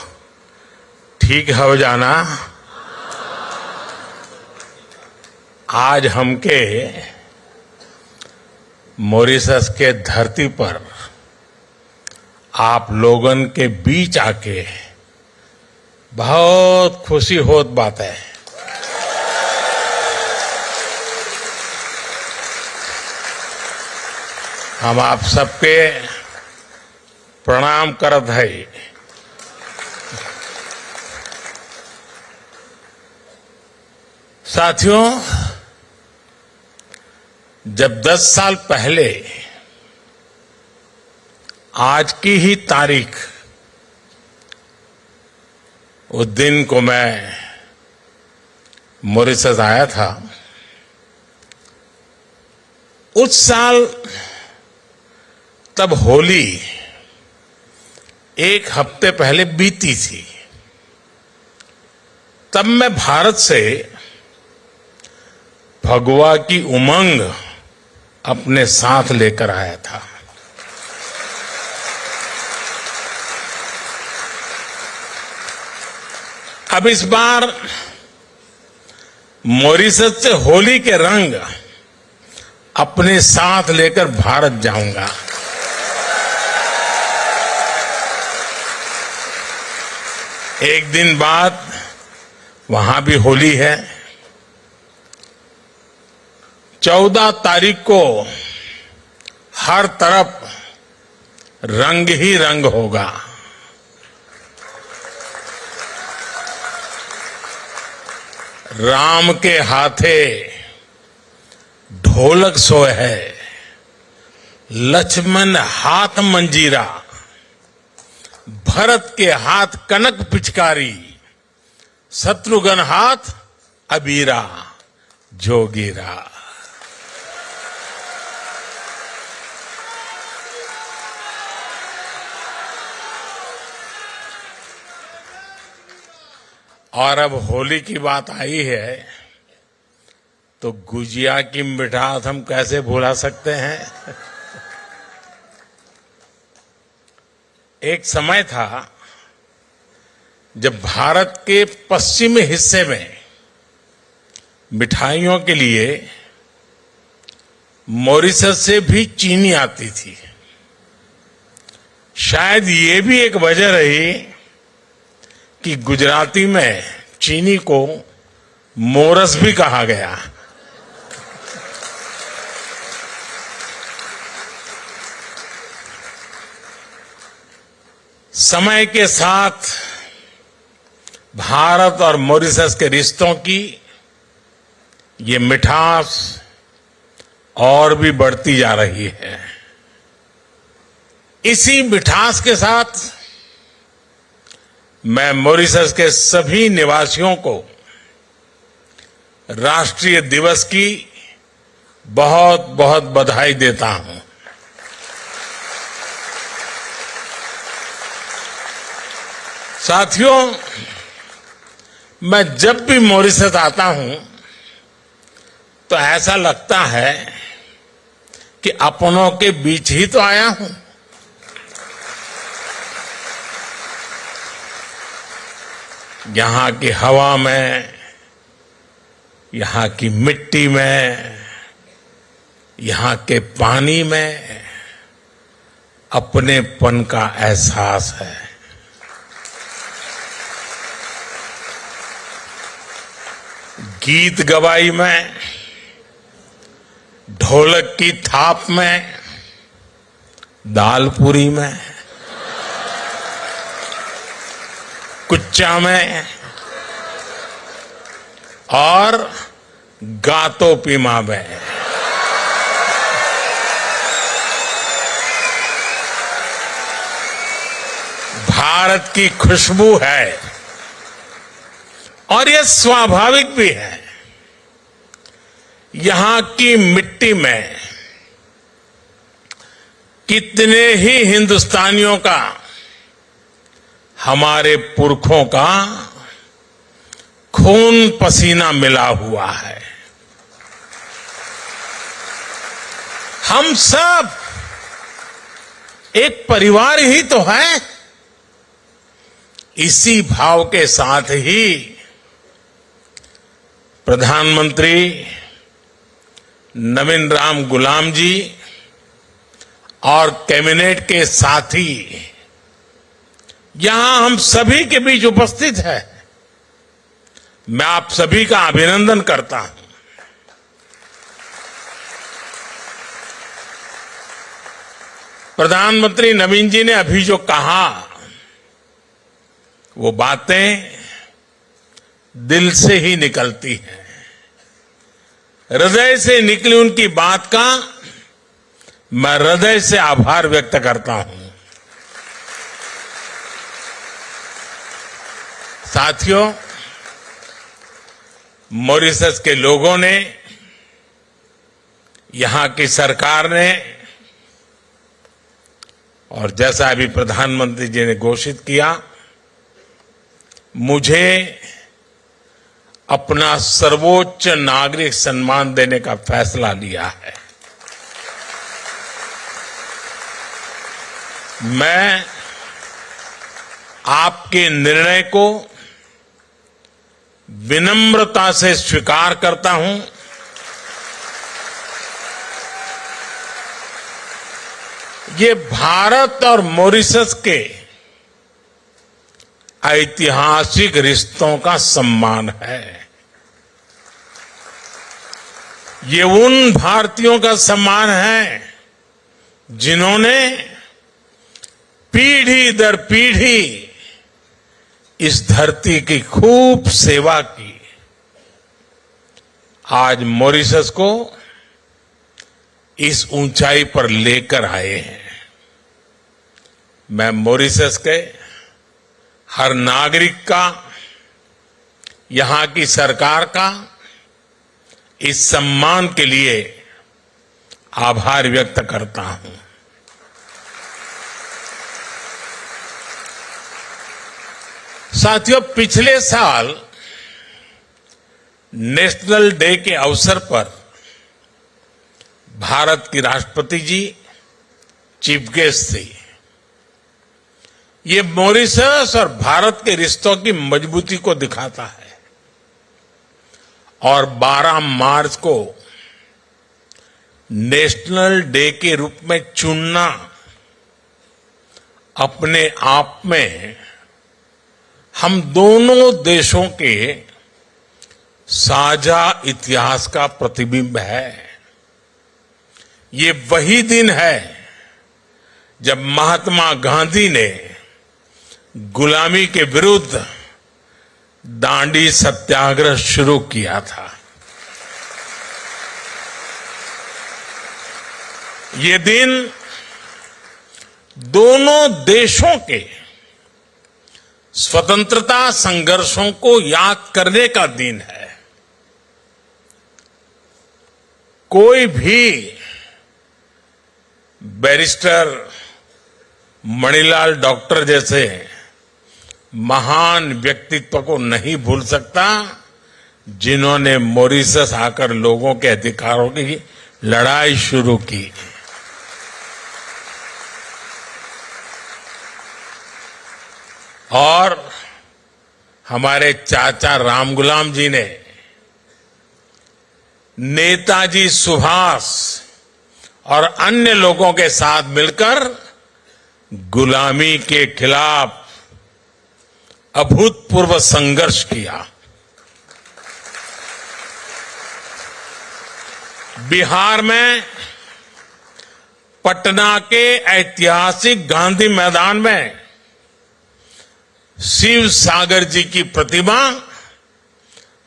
ठीक हो जाना। आज हमके मॉरिशस के धरती पर आप लोगन के बीच आके बहुत खुशी होत बात है। हम आप सबके प्रणाम करत है। साथियों, जब 10 साल पहले आज की ही तारीख उस दिन को मैं मॉरिशस आया था, उस साल तब होली एक हफ्ते पहले बीती थी। तब मैं भारत से भगवा की उमंग अपने साथ लेकर आया था। अब इस बार मॉरिशस से होली के रंग अपने साथ लेकर भारत जाऊंगा। एक दिन बाद वहां भी होली है। 14 तारीख को हर तरफ रंग ही रंग होगा। राम के हाथे ढोलक सोए है, लक्ष्मण हाथ मंजीरा, भरत के हाथ कनक पिचकारी, शत्रुघ्न हाथ अबीरा जोगीरा। और अब होली की बात आई है तो गुजिया की मिठास हम कैसे भुला सकते हैं। एक समय था जब भारत के पश्चिमी हिस्से में मिठाइयों के लिए मॉरिशस से भी चीनी आती थी, शायद ये भी एक वजह रही कि गुजराती में चीनी को मोरस भी कहा गया। समय के साथ भारत और मॉरिशस के रिश्तों की ये मिठास और भी बढ़ती जा रही है। इसी मिठास के साथ मैं मॉरिशस के सभी निवासियों को राष्ट्रीय दिवस की बहुत बहुत बधाई देता हूं। साथियों, मैं जब भी मॉरिशस आता हूं तो ऐसा लगता है कि अपनों के बीच ही तो आया हूं। यहां की हवा में, यहां की मिट्टी में, यहां के पानी में अपनेपन का एहसास है। गीत गवाई में, ढोलक की थाप में, दालपूरी में, कुच्चा में और गातो पीमा में भारत की खुशबू है। और यह स्वाभाविक भी है। यहां की मिट्टी में कितने ही हिंदुस्तानियों का, हमारे पुरखों का खून पसीना मिला हुआ है। हम सब एक परिवार ही तो है। इसी भाव के साथ ही प्रधानमंत्री नवीन राम गुलाम जी और कैबिनेट के साथी यहां हम सभी के बीच उपस्थित है। मैं आप सभी का अभिनंदन करता हूं। प्रधानमंत्री नवीन जी ने अभी जो कहा, वो बातें दिल से ही निकलती हैं। हृदय से निकली उनकी बात का मैं हृदय से आभार व्यक्त करता हूं। साथियों, मॉरिशस के लोगों ने, यहां की सरकार ने, और जैसा अभी प्रधानमंत्री जी ने घोषित किया, मुझे अपना सर्वोच्च नागरिक सम्मान देने का फैसला लिया है। मैं आपके निर्णय को विनम्रता से स्वीकार करता हूं। ये भारत और मॉरिशस के ऐतिहासिक रिश्तों का सम्मान है। ये उन भारतीयों का सम्मान है जिन्होंने पीढ़ी दर पीढ़ी इस धरती की खूब सेवा की। आज मॉरिशस को इस ऊंचाई पर लेकर आए हैं। मैं मॉरिशस के हर नागरिक का, यहां की सरकार का इस सम्मान के लिए आभार व्यक्त करता हूं। साथियों, पिछले साल नेशनल डे के अवसर पर भारत की राष्ट्रपति जी चीफ गेस्ट थे। ये मॉरिशस और भारत के रिश्तों की मजबूती को दिखाता है। और 12 मार्च को नेशनल डे के रूप में चुनना अपने आप में हम दोनों देशों के साझा इतिहास का प्रतिबिंब है। ये वही दिन है जब महात्मा गांधी ने गुलामी के विरुद्ध दांडी सत्याग्रह शुरू किया था। ये दिन दोनों देशों के स्वतंत्रता संघर्षों को याद करने का दिन है। कोई भी बैरिस्टर मणिलाल डॉक्टर जैसे महान व्यक्तित्व को नहीं भूल सकता, जिन्होंने मॉरिशस आकर लोगों के अधिकारों की लड़ाई शुरू की। और हमारे चाचा राम गुलाम जी ने नेताजी सुभाष और अन्य लोगों के साथ मिलकर गुलामी के खिलाफ अभूतपूर्व संघर्ष किया। बिहार में पटना के ऐतिहासिक गांधी मैदान में शिव सागर जी की प्रतिमा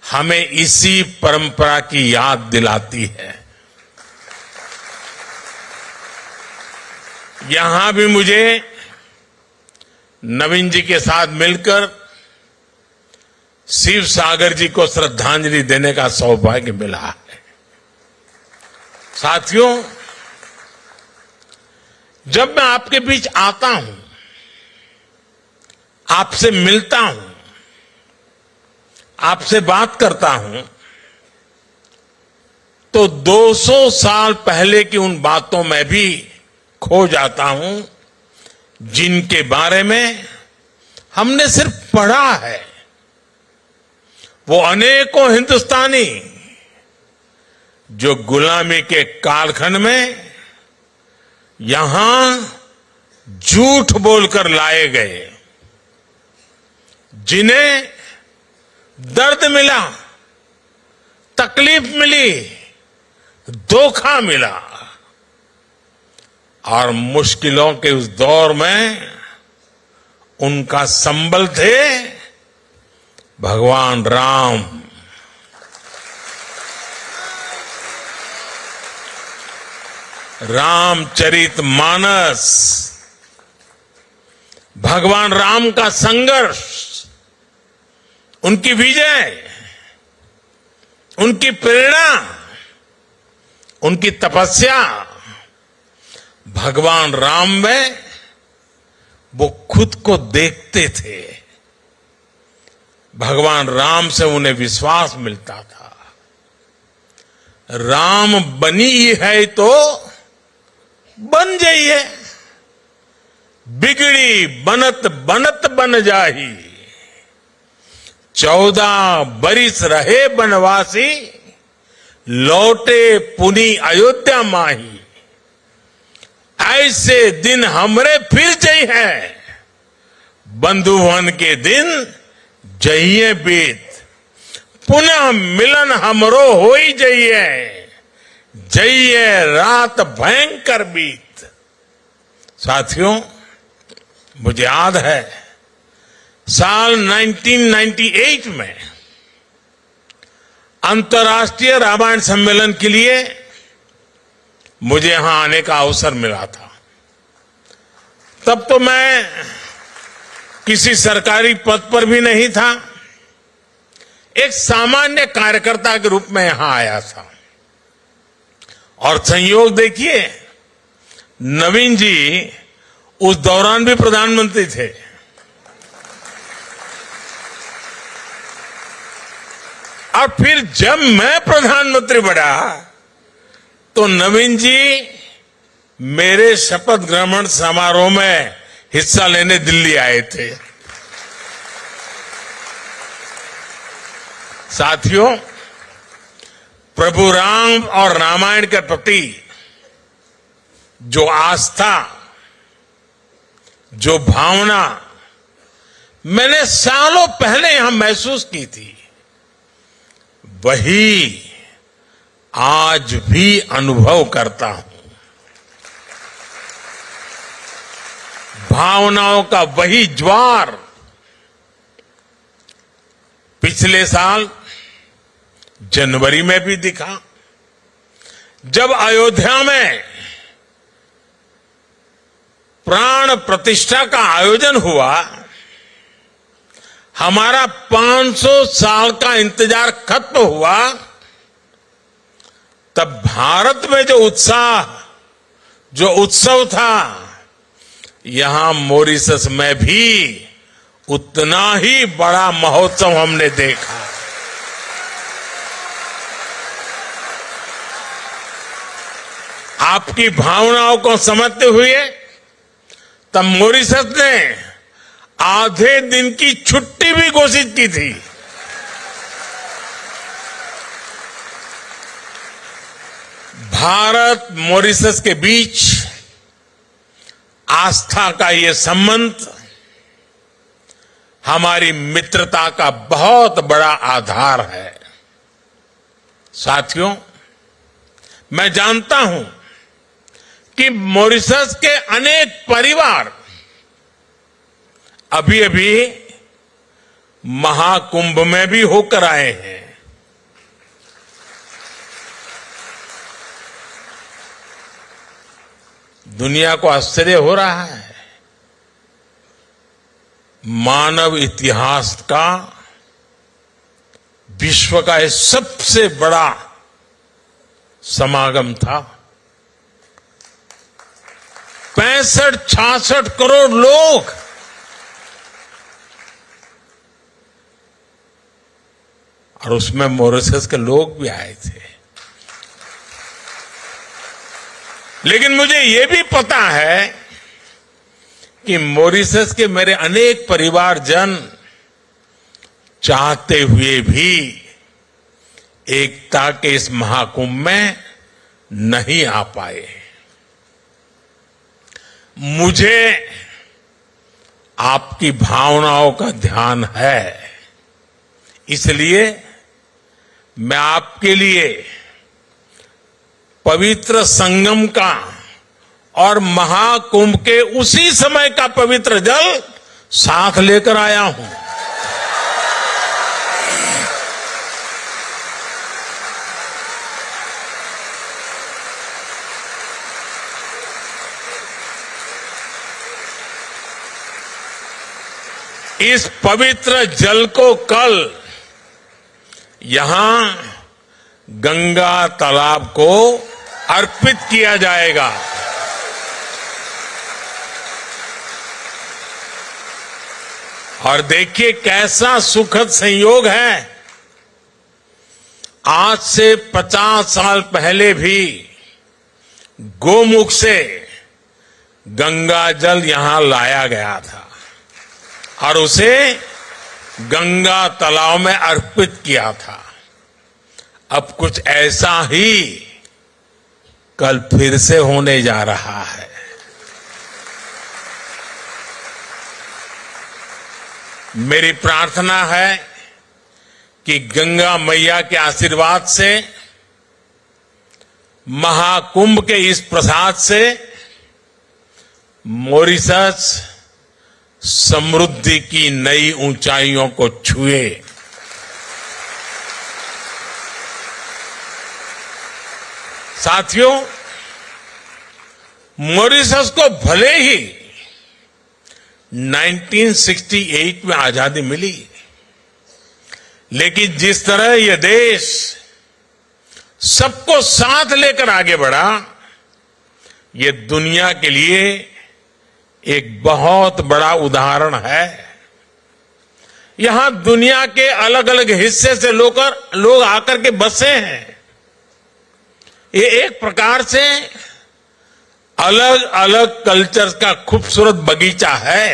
हमें इसी परंपरा की याद दिलाती है। यहां भी मुझे नवीन जी के साथ मिलकर शिव सागर जी को श्रद्धांजलि देने का सौभाग्य मिला है। साथियों, जब मैं आपके बीच आता हूं, आपसे मिलता हूं, आपसे बात करता हूं, तो 200 साल पहले की उन बातों में भी खो जाता हूं जिनके बारे में हमने सिर्फ पढ़ा है। वो अनेकों हिंदुस्तानी जो गुलामी के कालखंड में यहां झूठ बोलकर लाए गए, जिन्हें दर्द मिला, तकलीफ मिली, धोखा मिला, और मुश्किलों के उस दौर में उनका संबल थे भगवान राम। रामचरितमानस, भगवान राम का संघर्ष, उनकी विजय, उनकी प्रेरणा, उनकी तपस्या, भगवान राम में वो खुद को देखते थे। भगवान राम से उन्हें विश्वास मिलता था। राम बनी है तो बन जाइए, बिगड़ी बनत बनत बन जाही, 14 बरिस रहे बनवासी, लौटे पुनी अयोध्या माही। ऐसे दिन हमरे फिर जइहे, बंधुवन के दिन जइए बीत, पुनः मिलन हमरो होई जइए, जइए रात भयंकर बीत। साथियों, मुझे याद है साल 1998 में अंतर्राष्ट्रीय रामायण सम्मेलन के लिए मुझे यहां आने का अवसर मिला था। तब तो मैं किसी सरकारी पद पर भी नहीं था, एक सामान्य कार्यकर्ता के रूप में यहां आया था। और संयोग देखिए, नवीन जी उस दौरान भी प्रधानमंत्री थे। और फिर जब मैं प्रधानमंत्री बना तो नवीन जी मेरे शपथ ग्रहण समारोह में हिस्सा लेने दिल्ली आए थे। साथियों, प्रभु राम और रामायण के प्रति जो आस्था, जो भावना मैंने सालों पहले यहां महसूस की थी, वही आज भी अनुभव करता हूं। भावनाओं का वही ज्वार पिछले साल जनवरी में भी दिखा, जब अयोध्या में प्राण प्रतिष्ठा का आयोजन हुआ। हमारा 500 साल का इंतजार खत्म हुआ, तब भारत में जो उत्साह, जो उत्सव था, यहां मॉरिशस में भी उतना ही बड़ा महोत्सव हमने देखा। आपकी भावनाओं को समझते हुए तब मॉरिशस ने आधे दिन की छुट्टी भी घोषित की थी। भारत मॉरिशस के बीच आस्था का ये संबंध हमारी मित्रता का बहुत बड़ा आधार है। साथियों, मैं जानता हूं कि मॉरिशस के अनेक परिवार अभी अभी महाकुंभ में भी होकर आए हैं। दुनिया को आश्चर्य हो रहा है। मानव इतिहास का, विश्व का यह सबसे बड़ा समागम था। 65-66 करोड़ लोग और उसमें मॉरिशस के लोग भी आए थे। लेकिन मुझे यह भी पता है कि मॉरिशस के मेरे अनेक परिवारजन चाहते हुए भी एकता के इस महाकुंभ में नहीं आ पाए। मुझे आपकी भावनाओं का ध्यान है, इसलिए मैं आपके लिए पवित्र संगम का और महाकुंभ के उसी समय का पवित्र जल साथ लेकर आया हूं। इस पवित्र जल को कल यहां गंगा तालाब को अर्पित किया जाएगा। और देखिए कैसा सुखद संयोग है। आज से 50 साल पहले भी गोमुख से गंगा जल यहां लाया गया था और उसे गंगा तालाब में अर्पित किया था। अब कुछ ऐसा ही कल फिर से होने जा रहा है। मेरी प्रार्थना है कि गंगा मैया के आशीर्वाद से, महाकुंभ के इस प्रसाद से मॉरिशस समृद्धि की नई ऊंचाइयों को छुए। साथियों, मॉरिशस को भले ही 1968 में आजादी मिली, लेकिन जिस तरह यह देश सबको साथ लेकर आगे बढ़ा, ये दुनिया के लिए एक बहुत बड़ा उदाहरण है। यहां दुनिया के अलग अलग हिस्से से लोग आकर के बसे हैं। ये एक प्रकार से अलग अलग कल्चर का खूबसूरत बगीचा है।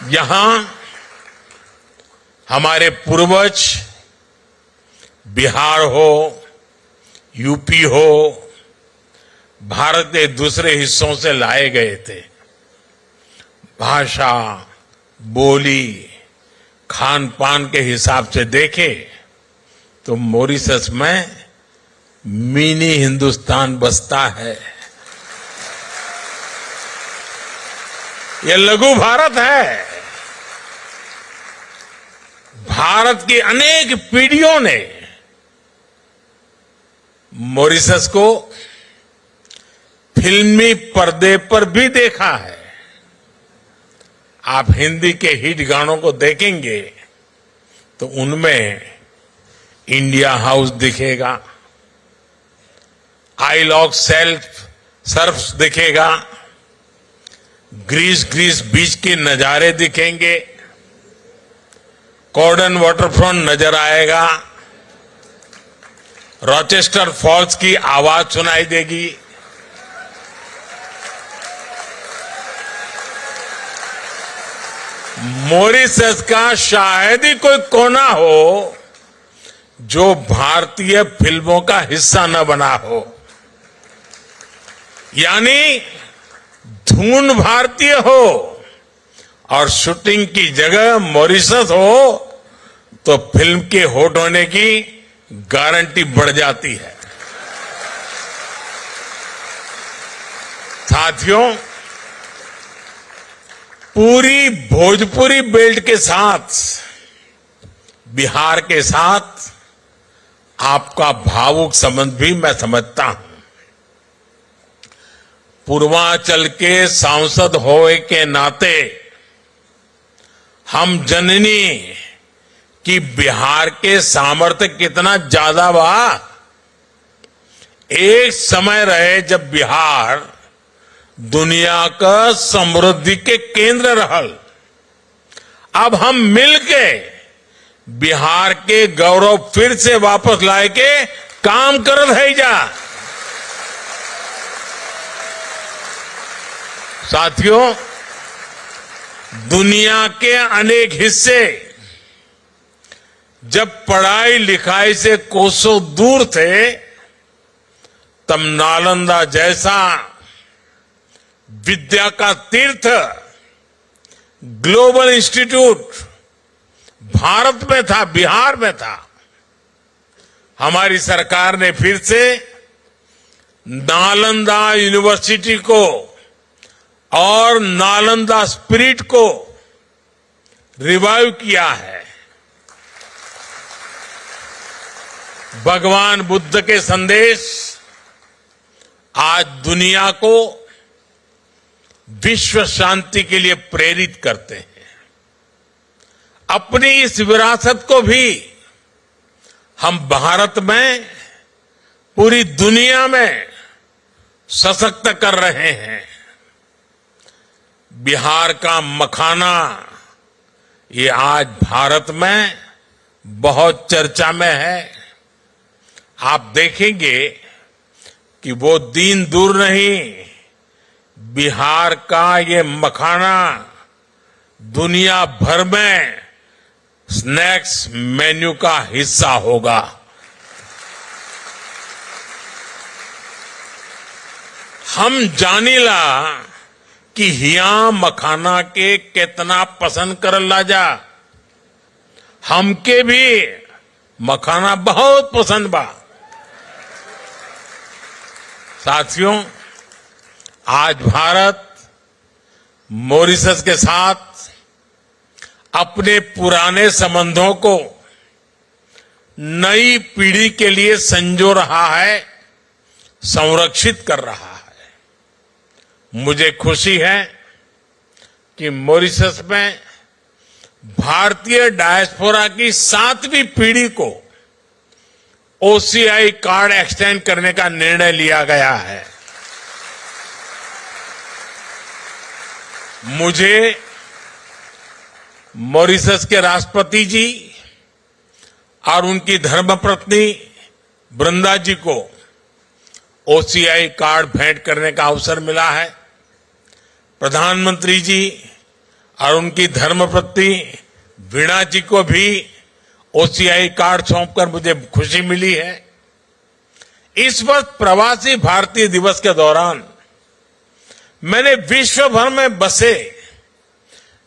यहां हमारे पूर्वज बिहार हो, यूपी हो, भारत के दूसरे हिस्सों से लाए गए थे। भाषा, बोली, खान पान के हिसाब से देखें तो मॉरिशस में मिनी हिंदुस्तान बसता है। यह लघु भारत है। भारत की अनेक पीढ़ियों ने मॉरिशस को फिल्मी पर्दे पर भी देखा है। आप हिंदी के हिट गानों को देखेंगे तो उनमें इंडिया हाउस दिखेगा, आइल ऑफ सर्फ दिखेगा, ग्रीस बीच के नजारे दिखेंगे, कॉर्डन वाटरफ्रंट नजर आएगा, रॉचेस्टर फॉल्स की आवाज सुनाई देगी। मॉरिशस का शायद ही कोई कोना हो जो भारतीय फिल्मों का हिस्सा न बना हो। यानी धुन भारतीय हो और शूटिंग की जगह मॉरिशस हो तो फिल्म के हिट होने की गारंटी बढ़ जाती है। साथियों, पूरी भोजपुरी बेल्ट के साथ बिहार के साथ आपका भावुक संबंध भी मैं समझता हूं। पूर्वांचल के सांसद होए के नाते हम जननी कि बिहार के सामर्थ्य कितना ज्यादा बा। एक समय रहे जब बिहार दुनिया का समृद्धि के केंद्र रहल। अब हम मिलके बिहार के गौरव फिर से वापस लाए के काम करत है जा। साथियों, दुनिया के अनेक हिस्से जब पढ़ाई लिखाई से कोसों दूर थे तब नालंदा जैसा विद्या का तीर्थ ग्लोबल इंस्टीट्यूट भारत में था, बिहार में था। हमारी सरकार ने फिर से नालंदा यूनिवर्सिटी को और नालंदा स्पिरिट को रिवाइव किया है। भगवान बुद्ध के संदेश आज दुनिया को विश्व शांति के लिए प्रेरित करते हैं। अपनी इस विरासत को भी हम भारत में, पूरी दुनिया में सशक्त कर रहे हैं। बिहार का मखाना ये आज भारत में बहुत चर्चा में है। आप देखेंगे कि वो दिन दूर नहीं, बिहार का ये मखाना दुनिया भर में स्नैक्स मेन्यू का हिस्सा होगा। हम जानीला कि हिया मखाना के कितना पसंद करला जा। हमके भी मखाना बहुत पसंद बा। साथियों, आज भारत मॉरिशस के साथ अपने पुराने संबंधों को नई पीढ़ी के लिए संजो रहा है, संरक्षित कर रहा है। मुझे खुशी है कि मॉरिशस में भारतीय डायस्पोरा की 7वीं पीढ़ी को ओसीआई कार्ड एक्सटेंड करने का निर्णय लिया गया है। मुझे मॉरिशस के राष्ट्रपति जी और उनकी धर्मपत्नी वृंदा जी को ओसीआई कार्ड भेंट करने का अवसर मिला है। प्रधानमंत्री जी और उनकी धर्मपत्नी वीणा जी को भी ओसीआई कार्ड सौंपकर मुझे खुशी मिली है। इस वर्ष प्रवासी भारतीय दिवस के दौरान मैंने विश्व भर में बसे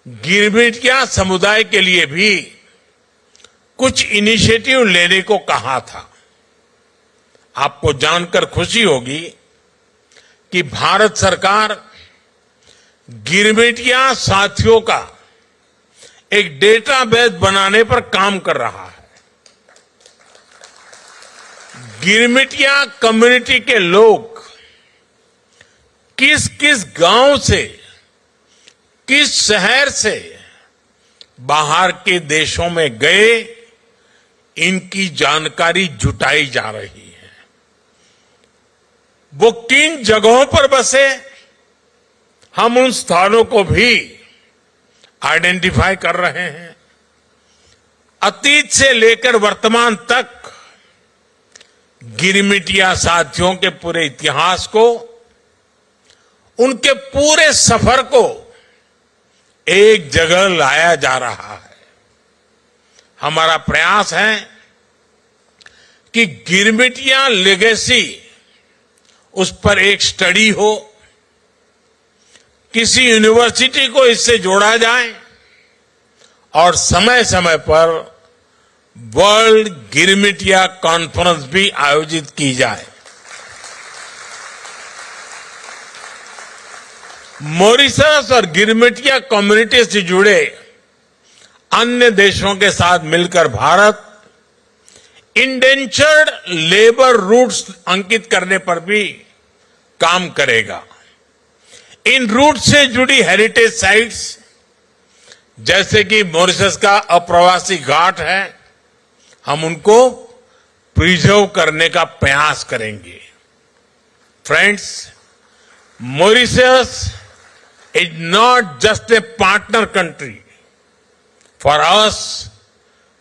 गिरमिटिया समुदाय के लिए भी कुछ इनिशिएटिव लेने को कहा था। आपको जानकर खुशी होगी कि भारत सरकार गिरमिटिया साथियों का एक डेटाबेस बनाने पर काम कर रहा है। गिरमिटिया कम्युनिटी के लोग किस किस गांव से, किस शहर से बाहर के देशों में गए, इनकी जानकारी जुटाई जा रही है। वो किन जगहों पर बसे, हम उन स्थानों को भी आइडेंटिफाई कर रहे हैं। अतीत से लेकर वर्तमान तक गिरमिटिया साथियों के पूरे इतिहास को, उनके पूरे सफर को एक जगह लाया जा रहा है। हमारा प्रयास है कि गिरमिटिया लेगेसी, उस पर एक स्टडी हो, किसी यूनिवर्सिटी को इससे जोड़ा जाए और समय समय पर वर्ल्ड गिरमिटिया कॉन्फ्रेंस भी आयोजित की जाए। मॉरिशस और गिरमिटिया कम्युनिटी से जुड़े अन्य देशों के साथ मिलकर भारत इंडेंचर्ड लेबर रूट्स अंकित करने पर भी काम करेगा। इन रूट से जुड़ी हेरिटेज साइट्स, जैसे कि मॉरिशस का अप्रवासी घाट है, हम उनको प्रिजर्व करने का प्रयास करेंगे। Friends, Mauritius is not just a partner country. For us,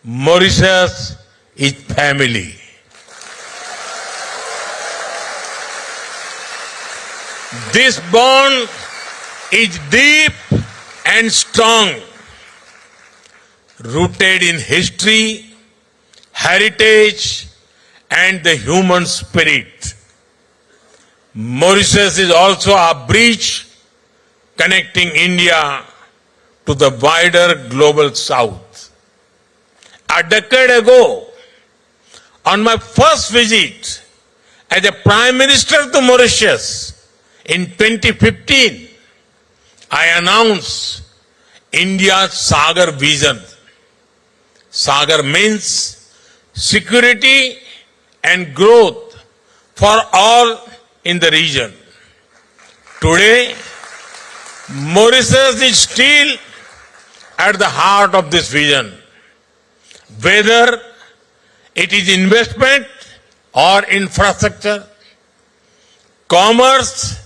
Mauritius is family. This bond is deep and strong, rooted in history, heritage, and the human spirit. Mauritius is also a bridge connecting India to the wider global south. A decade ago, on my first visit as a Prime Minister to Mauritius in 2015, I announced India's Sagar vision. Sagar means security and growth for all in the region. Today, Mauritius is still at the heart of this vision. Whether it is investment or infrastructure, commerce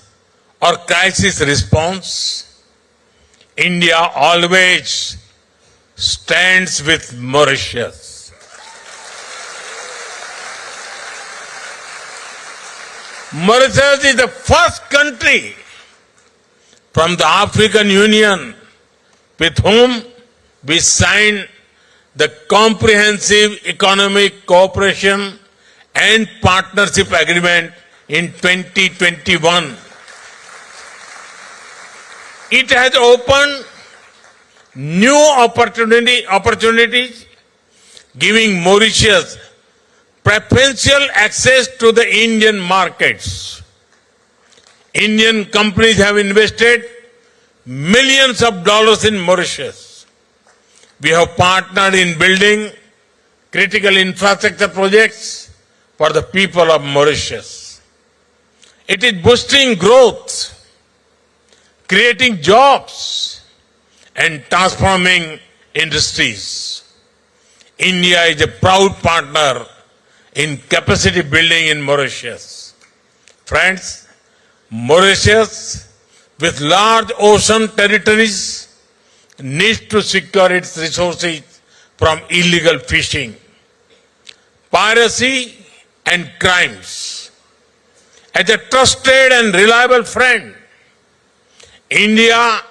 or crisis response, India always stands with Mauritius. Mauritius is the first country from the African Union with whom we signed the Comprehensive Economic Cooperation and Partnership Agreement in 2021. It has opened new opportunities, giving Mauritius preferential access to the Indian markets. Indian companies have invested millions of dollars in Mauritius. We have partnered in building critical infrastructure projects for the people of Mauritius. It is boosting growth, creating jobs, and transforming industries. India is a proud partner in capacity building in Mauritius. Friends, Mauritius, with large ocean territories, needs to secure its resources from illegal fishing. Piracy and crimes. As a trusted and reliable friend, India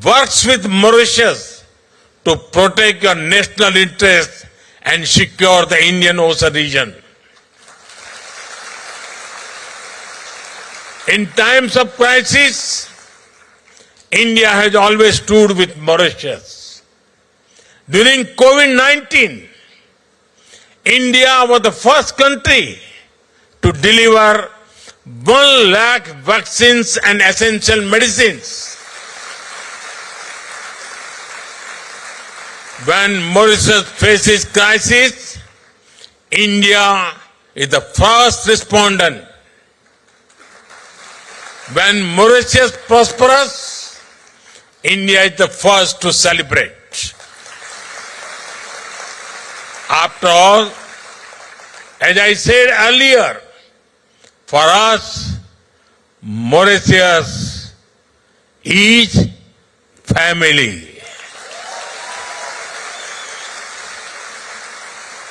works with Mauritius to protect your national interests and secure the Indian Ocean region. In times of crisis, India has always stood with Mauritius. During COVID-19, India was the first country to deliver 1 lakh vaccines and essential medicines. When Mauritius faces crisis, India is the first respondent. When Mauritius prospers, India is the first to celebrate. After all, as I said earlier, for us, Mauritius is family.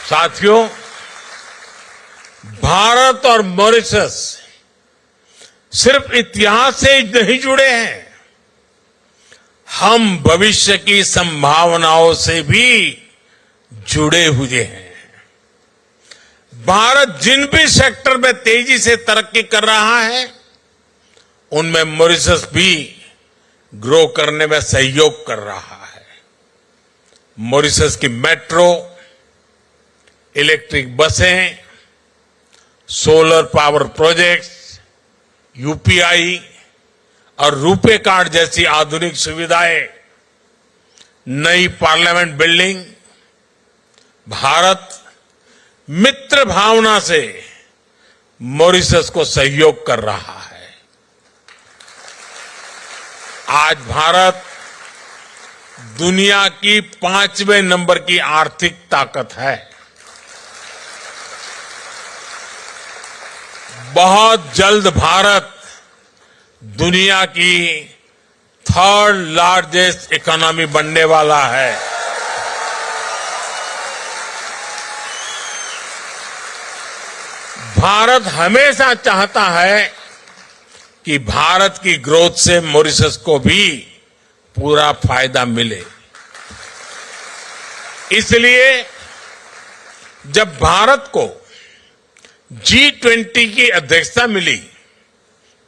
साथियों, भारत और Mauritius सिर्फ इतिहास से नहीं जुड़े हैं, हम भविष्य की संभावनाओं से भी जुड़े हुए हैं। भारत जिन भी सेक्टर में तेजी से तरक्की कर रहा है, उनमें मॉरिशस भी ग्रो करने में सहयोग कर रहा है। मॉरिशस की मेट्रो, इलेक्ट्रिक बसें, सोलर पावर प्रोजेक्ट्स, यूपीआई और रुपे कार्ड जैसी आधुनिक सुविधाएं, नई पार्लियामेंट बिल्डिंग, भारत मित्र भावना से मॉरिशस को सहयोग कर रहा है। आज भारत दुनिया की 5वें नंबर की आर्थिक ताकत है। बहुत जल्द भारत दुनिया की 3rd लार्जेस्ट इकोनॉमी बनने वाला है। भारत हमेशा चाहता है कि भारत की ग्रोथ से मॉरिशस को भी पूरा फायदा मिले। इसलिए जब भारत को G20 की अध्यक्षता मिली,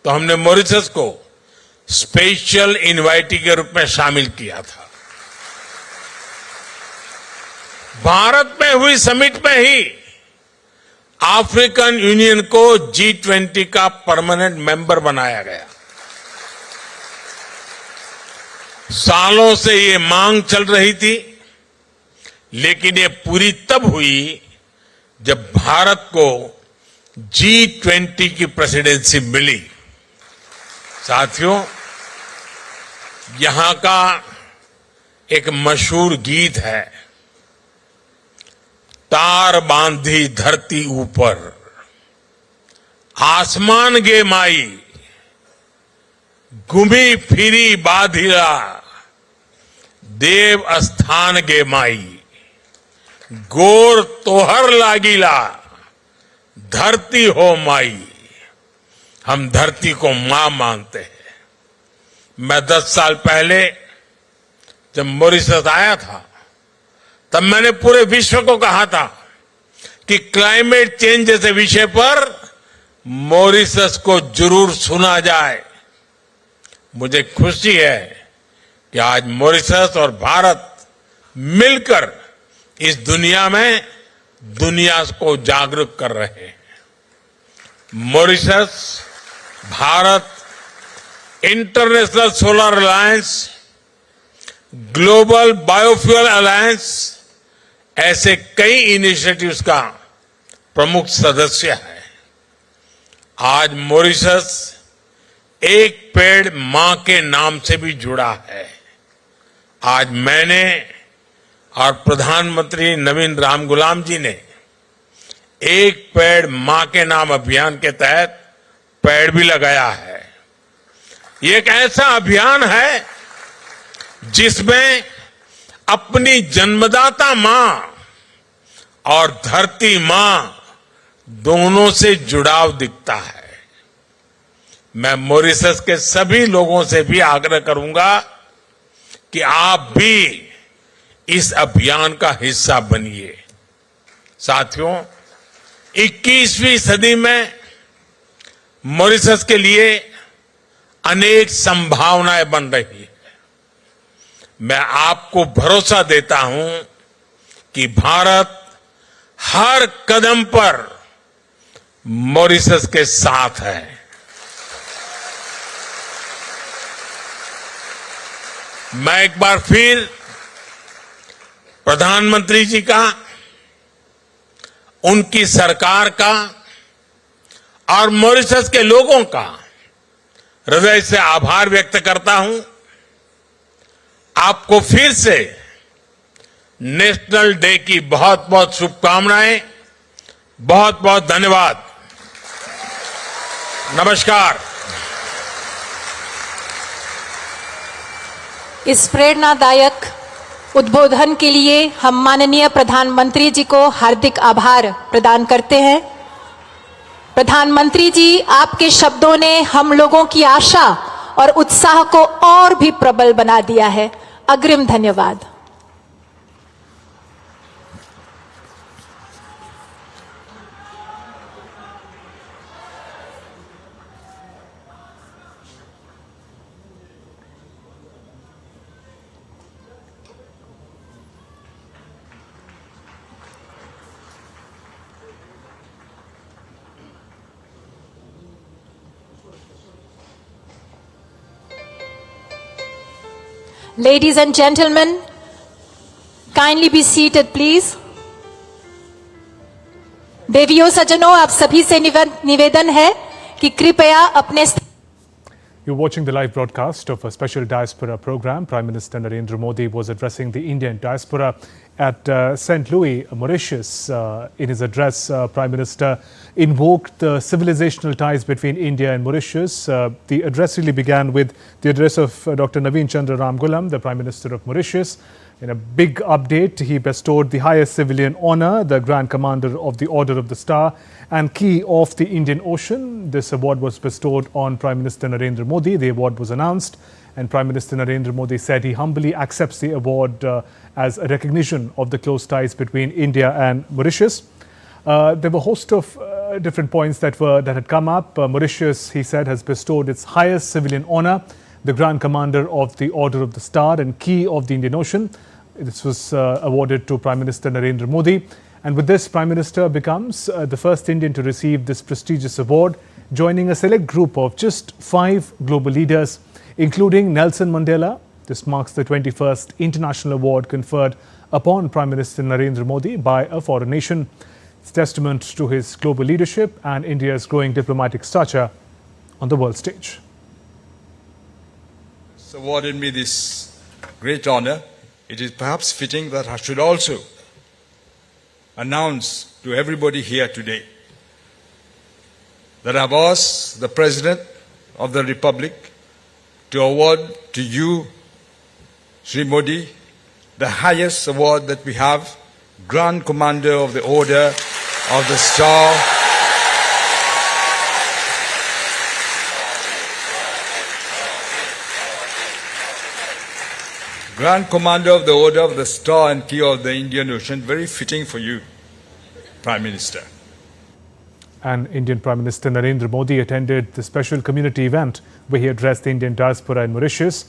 तो हमने मॉरिशस को स्पेशल इनवाइटी के रूप में शामिल किया था। भारत में हुई समिट में ही अफ्रीकन यूनियन को G20 का परमानेंट मेंबर बनाया गया। सालों से ये मांग चल रही थी, लेकिन ये पूरी तब हुई जब भारत को G20 की प्रेसिडेंसी मिली। साथियों, यहां का एक मशहूर गीत है, तार बांधी धरती ऊपर, आसमान गे माई, घूमी फिरी बाधिला, देव स्थान गे माई, गोर तोहर लागिला, धरती हो माई। हम धरती को मां मानते हैं। मैं 10 साल पहले जब मॉरिशस आया था, तब मैंने पूरे विश्व को कहा था कि क्लाइमेट चेंज जैसे विषय पर मॉरिशस को जरूर सुना जाए। मुझे खुशी है कि आज मॉरिशस और भारत मिलकर इस दुनिया में दुनिया को जागरूक कर रहे हैं। Mauritius, Bharat, international solar alliance, global biofuel alliance ऐसे कई इनिशिएटिव्स का प्रमुख सदस्य है। आज मॉरिशस एक पेड़ मां के नाम से भी जुड़ा है। आज मैंने और प्रधानमंत्री नवीन राम गुलाम जी ने एक पेड़ मां के नाम अभियान के तहत पेड़ भी लगाया है। ये एक ऐसा अभियान है जिसमें अपनी जन्मदाता मां और धरती मां दोनों से जुड़ाव दिखता है। मैं मॉरिशस के सभी लोगों से भी आग्रह करूंगा कि आप भी इस अभियान का हिस्सा बनिए। साथियों, 21वीं सदी में मॉरिशस के लिए अनेक संभावनाएं बन रही है। मैं आपको भरोसा देता हूं कि भारत हर कदम पर मॉरिशस के साथ है। मैं एक बार फिर प्रधानमंत्री जी का, उनकी सरकार का और मॉरिशस के लोगों का हृदय से आभार व्यक्त करता हूं। आपको फिर से नेशनल डे की बहुत बहुत शुभकामनाएं। बहुत बहुत धन्यवाद। नमस्कार। इस प्रेरणादायक उद्बोधन के लिए हम माननीय प्रधानमंत्री जी को हार्दिक आभार प्रदान करते हैं। प्रधानमंत्री जी, आपके शब्दों ने हम लोगों की आशा और उत्साह को और भी प्रबल बना दिया है। अग्रिम धन्यवाद। Ladies and gentlemen, kindly be seated, please. देवियों सज्जनों, आप सभी से निवेदन है कि कृपया अपने You're watching the live broadcast of a special diaspora program. Prime Minister Narendra Modi was addressing the Indian diaspora at St. Louis, Mauritius. In his address, Prime Minister invoked the civilizational ties between India and Mauritius. The address really began with the address of Dr. Naveen Chandra Ramgoolam, the Prime Minister of Mauritius. In a big update, he bestowed the highest civilian honor, the Grand Commander of the Order of the Star and Key of the Indian Ocean. This award was bestowed on Prime Minister Narendra Modi. The award was announced and Prime Minister Narendra Modi said he humbly accepts the award as a recognition of the close ties between India and Mauritius. There were a host of different points that had come up. Mauritius, he said, has bestowed its highest civilian honor, the Grand Commander of the Order of the Star and Key of the Indian Ocean. This was awarded to Prime Minister Narendra Modi. And with this, Prime Minister becomes the first Indian to receive this prestigious award, joining a select group of just 5 global leaders, including Nelson Mandela. This marks the 21st international award conferred upon Prime Minister Narendra Modi by a foreign nation. It's testament to his global leadership and India's growing diplomatic stature on the world stage. It's awarded me this great honor. It is perhaps fitting that I should also announce to everybody here today that I've asked the President of the Republic to award to you, Sri Modi, the highest award that we have, Grand Commander of the Order of the Star. Grand Commander of the Order of the Star and Key of the Indian Ocean, very fitting for you, Prime Minister. And Indian Prime Minister Narendra Modi attended the special community event where he addressed the Indian diaspora in Mauritius.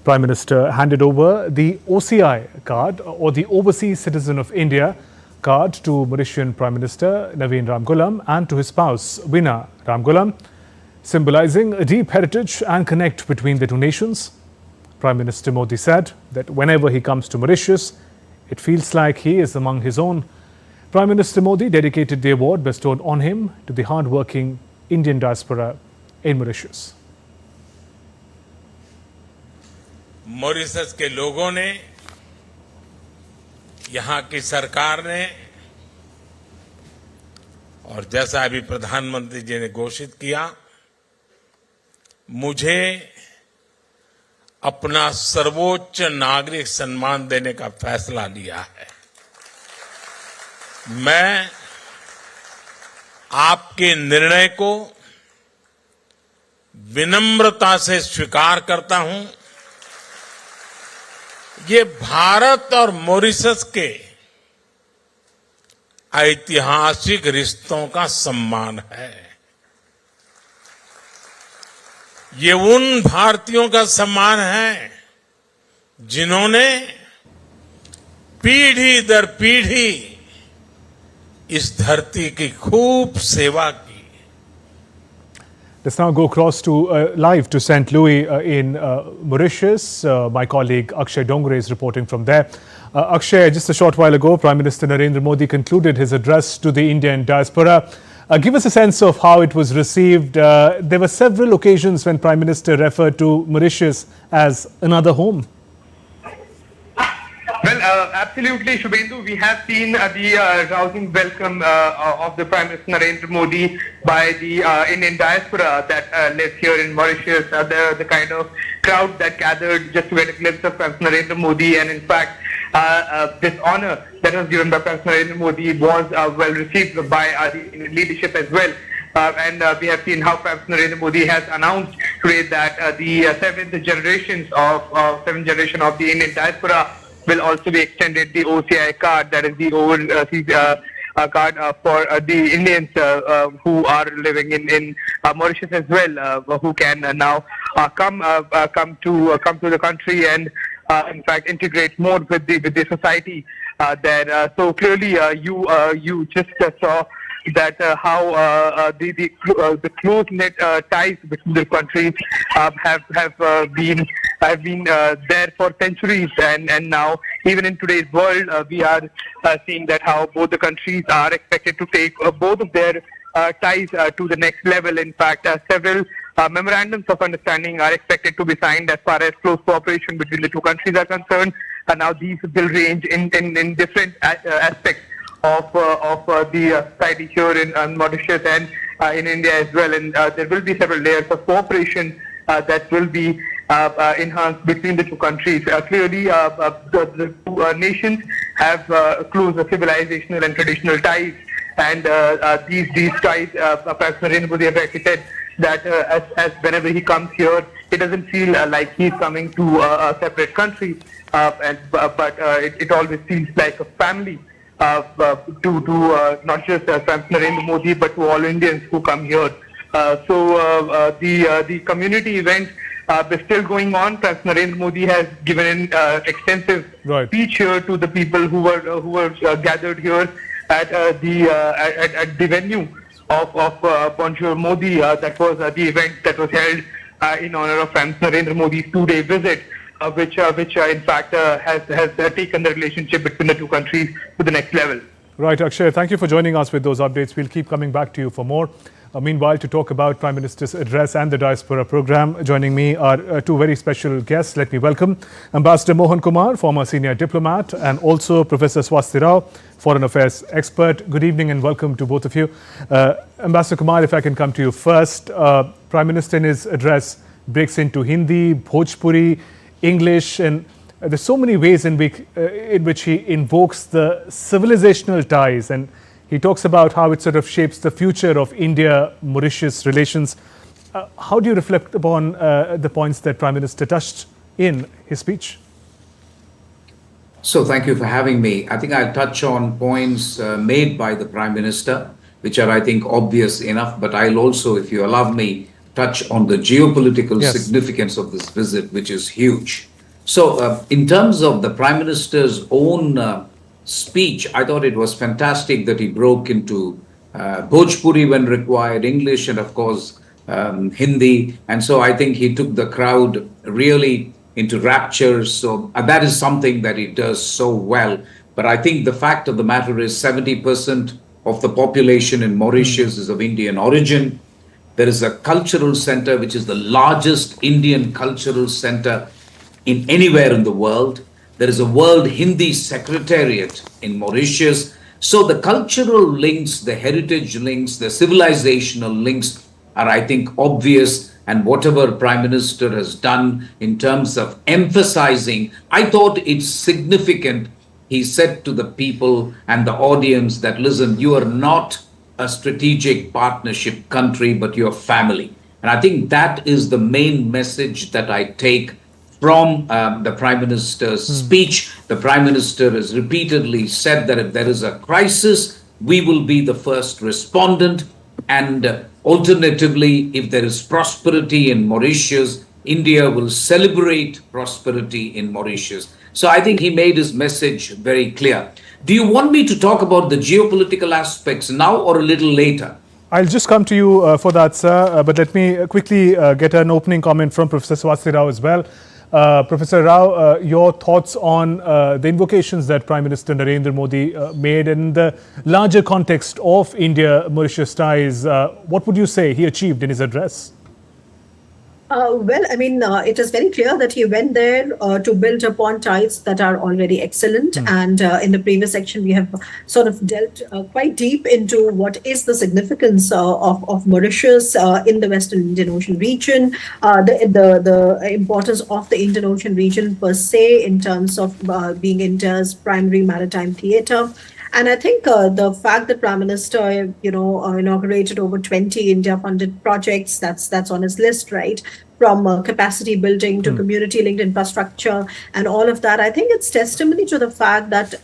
Prime Minister handed over the OCI card, or the Overseas Citizen of India card, to Mauritian Prime Minister Naveen Ramgoolam and to his spouse Veena Ramgoolam, symbolizing a deep heritage and connect between the two nations. Prime Minister Modi said that whenever he comes to Mauritius, it feels like he is among his own. Prime Minister Modi dedicated the award bestowed on him to the hard-working Indian diaspora in Mauritius. Mauritius के लोगों ने, यहां की सरकार ने और जैसा अभी प्रधानमंत्री जी ने घोषित किया, मुझे अपना सर्वोच्च नागरिक सम्मान देने का फैसला लिया है। मैं आपके निर्णय को विनम्रता से स्वीकार करता हूं। ये भारत और मॉरिशस के ऐतिहासिक रिश्तों का सम्मान है। ये उन भारतीयों का सम्मान है जिन्होंने पीढ़ी दर पीढ़ी इस धरती की खूब सेवा की। Let's now go across to live to St. Louis in Mauritius. My colleague Akshay Dongre is reporting from there. Akshay, just a short while ago, Prime Minister Narendra Modi concluded his address to the Indian diaspora. Give us a sense of how it was received. There were several occasions when Prime Minister referred to Mauritius as another home. Well, absolutely, Shubhendu. We have seen the rousing welcome of the Prime Minister Narendra Modi by the Indian diaspora that lives here in Mauritius. The kind of crowd that gathered just to get a glimpse of Prime Minister Narendra Modi, and in fact, this honor that was given by Prime Minister Narendra Modi was well received by the Indian leadership as well. And we have seen how Prime Minister Narendra Modi has announced today that the seventh generation of the Indian diaspora will also be extended the OCI card, that is the overseas card for the Indians who are living in Mauritius as well, who can now come to the country and in fact integrate more with the society there. So clearly, you just saw that how the close knit ties between the countries have been there for centuries, and now even in today's world we are seeing that how both the countries are expected to take both of their ties to the next level. In fact, several memorandums of understanding are expected to be signed as far as close cooperation between the two countries are concerned. And now these will range in different aspects of the society here in Mauritius and in India as well. And there will be several layers of cooperation that will be enhanced between the two countries. Clearly, the two nations have close civilizational and traditional ties, and these ties, Prime Narendra Modi has actually said that as whenever he comes here, it doesn't feel like he's coming to a separate country, but it always feels like a family to not just Prime Narendra Modi, but to all Indians who come here. So the community event is still going on. Prime Narendra Modi has given an extensive speech here to the people who were gathered here at the venue of Bonjour Modi. That was the event that was held in honor of Prime Narendra Modi's 2-day visit, which in fact has taken the relationship between the two countries to the next level. Right, Akshay, thank you for joining us with those updates. We'll keep coming back to you for more. Meanwhile, to talk about Prime Minister's address and the diaspora program, joining me are two very special guests. Let me welcome Ambassador Mohan Kumar, former senior diplomat, and also Professor Swasti Rao, foreign affairs expert. Good evening and welcome to both of you. Ambassador Kumar, if I can come to you first. Prime Minister in his address breaks into Hindi, Bhojpuri, English, and there's so many ways in which he invokes the civilizational ties, and he talks about how it sort of shapes the future of India-Mauritius relations. How do you reflect upon the points that Prime Minister touched in his speech? So thank you for having me. I think I'll touch on points made by the Prime Minister, which are, I think, obvious enough, but I'll also, if you allow me, touch on the geopolitical significance of this visit, which is huge. So in terms of the Prime Minister's own speech, I thought it was fantastic that he broke into Bhojpuri when required, English, and of course Hindi. And so I think he took the crowd really into rapture. So that is something that he does so well. But I think the fact of the matter is 70% of the population in Mauritius is of Indian origin. There is a cultural center, which is the largest Indian cultural center in anywhere in the world. There is a World Hindi Secretariat in Mauritius. So the cultural links, the heritage links, the civilizational links are, I think, obvious. And whatever Prime Minister has done in terms of emphasizing, I thought it's significant. He said to the people and the audience that, listen, you are not a strategic partnership country, but your family. And I think that is the main message that I take from the Prime Minister's speech. The Prime Minister has repeatedly said that if there is a crisis, we will be the first respondent. And alternatively, if there is prosperity in Mauritius, India will celebrate prosperity in Mauritius. So I think he made his message very clear. Do you want me to talk about the geopolitical aspects now or a little later? I'll just come to you for that, sir. But let me quickly get an opening comment from Professor Swasti Rao as well. Professor Rao, your thoughts on the invocations that Prime Minister Narendra Modi made in the larger context of India-Mauritius ties. What would you say he achieved in his address? Well, I mean, it is very clear that he went there to build upon ties that are already excellent. And in the previous section, we have sort of dealt quite deep into what is the significance of Mauritius in the Western Indian Ocean region, the importance of the Indian Ocean region per se in terms of being India's primary maritime theater. And I think the fact that Prime Minister, inaugurated over 20 India-funded projects, that's on his list, right? From capacity building to community-linked infrastructure and all of that, I think it's testimony to the fact that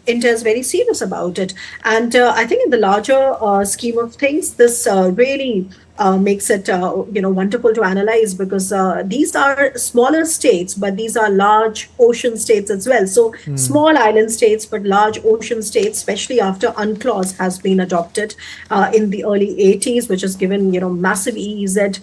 India is very serious about it. And I think in the larger scheme of things, this really makes it wonderful to analyze, because these are smaller states, but these are large ocean states as well. So small island states, but large ocean states, especially after UNCLOS has been adopted in the early 80s, which has given massive EEZ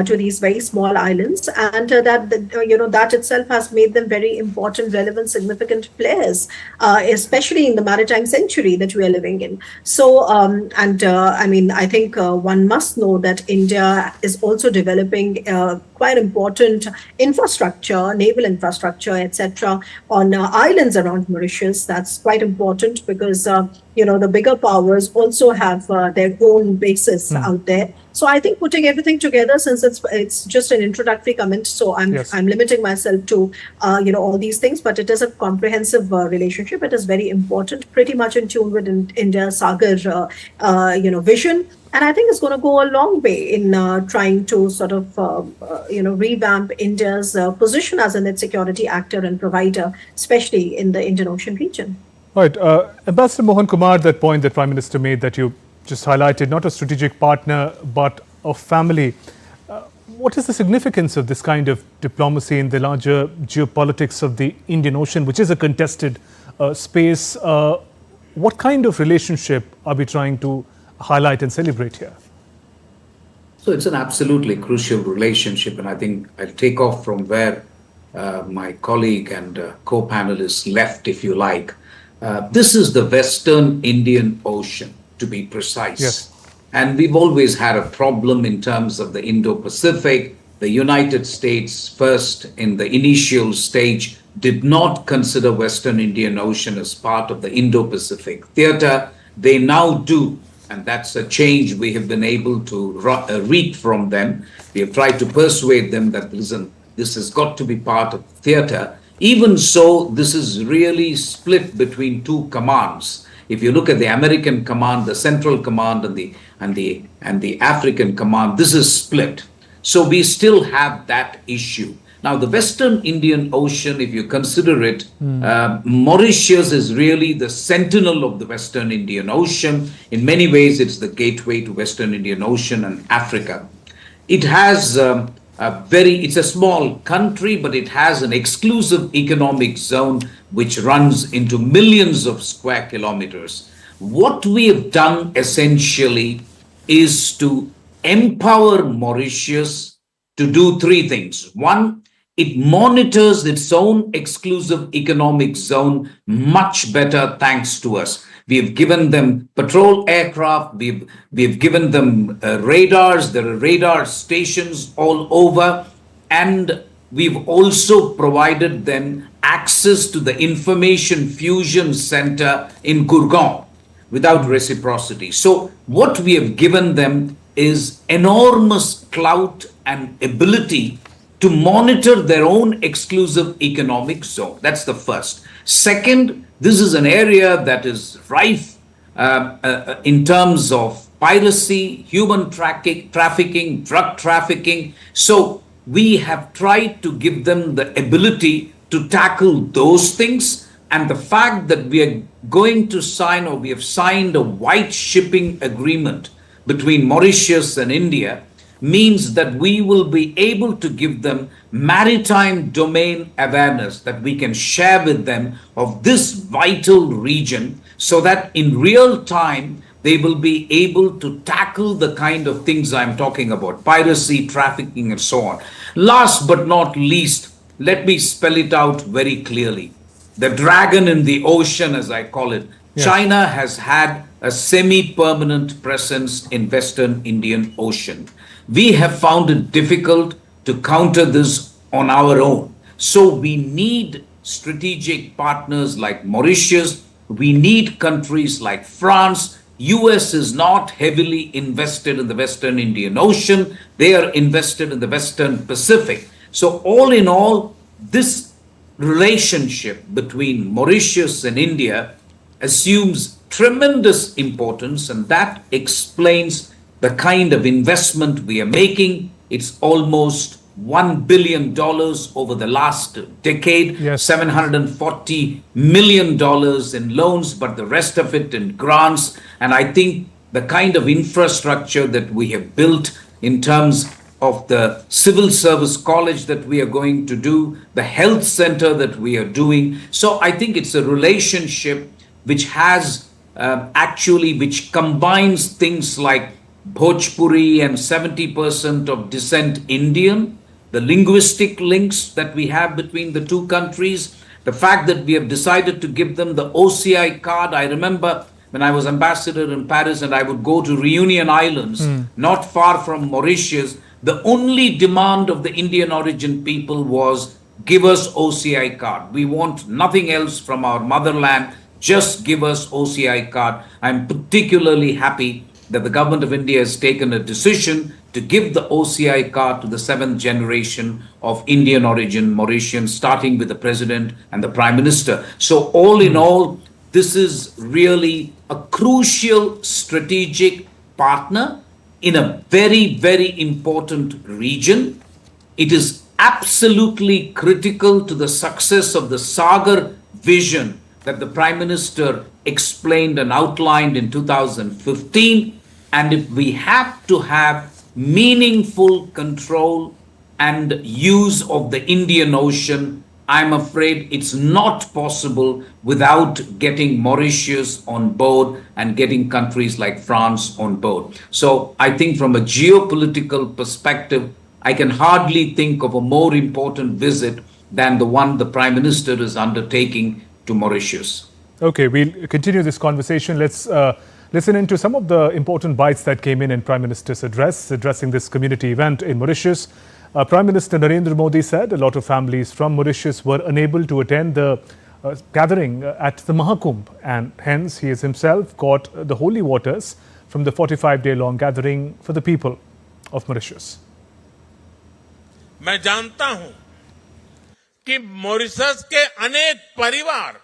to these very small islands, and that itself has made them very important, relevant, significant players, especially in the maritime century that we are living in. So, I think one must know that India is also developing quite important infrastructure, naval infrastructure, etc., on islands around Mauritius. That's quite important because the bigger powers also have their own bases out there. So I think putting everything together, since it's just an introductory comment, so I'm limiting myself to all these things, but it is a comprehensive relationship. It is very important, pretty much in tune with India's Sagar vision, and I think it's going to go a long way in trying to sort of revamp India's position as a net security actor and provider, especially in the Indian Ocean region. Right, Ambassador Mohan Kumar, that point that Prime Minister made that you just highlighted, not a strategic partner, but a family. What is the significance of this kind of diplomacy in the larger geopolitics of the Indian Ocean, which is a contested space? What kind of relationship are we trying to highlight and celebrate here? So it's an absolutely crucial relationship, and I think I'll take off from where my colleague and co-panelists left, if you like. This is the Western Indian Ocean, to be precise. Yes. And we've always had a problem in terms of the Indo-Pacific. The United States, first in the initial stage, did not consider Western Indian Ocean as part of the Indo-Pacific theater. They now do, and that's a change we have been able to reap from them. We have tried to persuade them that, listen, this has got to be part of the theater. Even so, this is really split between two commands. If you look at the American command, the Central Command, and the African command, this is split. So we still have that issue. Now, the Western Indian Ocean, if you consider it, Mauritius is really the sentinel of the Western Indian Ocean. In many ways, it's the gateway to Western Indian Ocean and Africa. It has it's a small country, but it has an exclusive economic zone which runs into millions of square kilometers. What we have done essentially is to empower Mauritius to do three things. One, it monitors its own exclusive economic zone much better thanks to us. We have given them patrol aircraft, we've given them radars, there are radar stations all over, and we've also provided them access to the Information Fusion Center in Gurgaon without reciprocity. So what we have given them is enormous clout and ability to monitor their own exclusive economic zone. That's the first. Second, this is an area that is rife in terms of piracy, human trafficking, drug trafficking. So we have tried to give them the ability to tackle those things. And the fact that we are going to sign, or we have signed, a white shipping agreement between Mauritius and India means that we will be able to give them maritime domain awareness that we can share with them of this vital region, so that in real time they will be able to tackle the kind of things I'm talking about, piracy, trafficking, and so on. Last but not least, let me spell it out very clearly. The dragon in the ocean, as I call it, yes. China has had a semi-permanent presence in Western Indian Ocean. We have found it difficult to counter this on our own. So we need strategic partners like Mauritius. We need countries like France. US is not heavily invested in the Western Indian Ocean. They are invested in the Western Pacific. So all in all, this relationship between Mauritius and India assumes tremendous importance, and that explains the kind of investment we are making. It's almost $1 billion over the last decade, yes. $740 million in loans, but the rest of it in grants. And I think the kind of infrastructure that we have built in terms of the civil service college that we are going to do, the health center that we are doing. So I think it's a relationship which has which combines things like Bhojpuri and 70% of descent Indian, the linguistic links that we have between the two countries, the fact that we have decided to give them the OCI card. I remember when I was ambassador in Paris and I would go to Reunion Islands, not far from Mauritius, the only demand of the Indian origin people was, give us OCI card. We want nothing else from our motherland. Just give us OCI card. I'm particularly happy that the government of India has taken a decision to give the OCI card to the 7th generation of Indian origin Mauritians, starting with the president and the prime minister. So all in all, this is really a crucial strategic partner in a very, very important region. It is absolutely critical to the success of the Sagar vision that the Prime Minister explained and outlined in 2015. And if we have to have meaningful control and use of the Indian Ocean, I'm afraid it's not possible without getting Mauritius on board and getting countries like France on board. So I think from a geopolitical perspective, I can hardly think of a more important visit than the one the Prime Minister is undertaking to Mauritius. Okay, we'll continue this conversation. Let's listen into some of the important bites that came in Prime Minister's address, addressing this community event in Mauritius. Prime Minister Narendra Modi said a lot of families from Mauritius were unable to attend the gathering at the Mahakumbh, and hence he has himself got the holy waters from the 45-day-long gathering for the people of Mauritius. मैं जानता हूं कि Mauritius के अनेक परिवार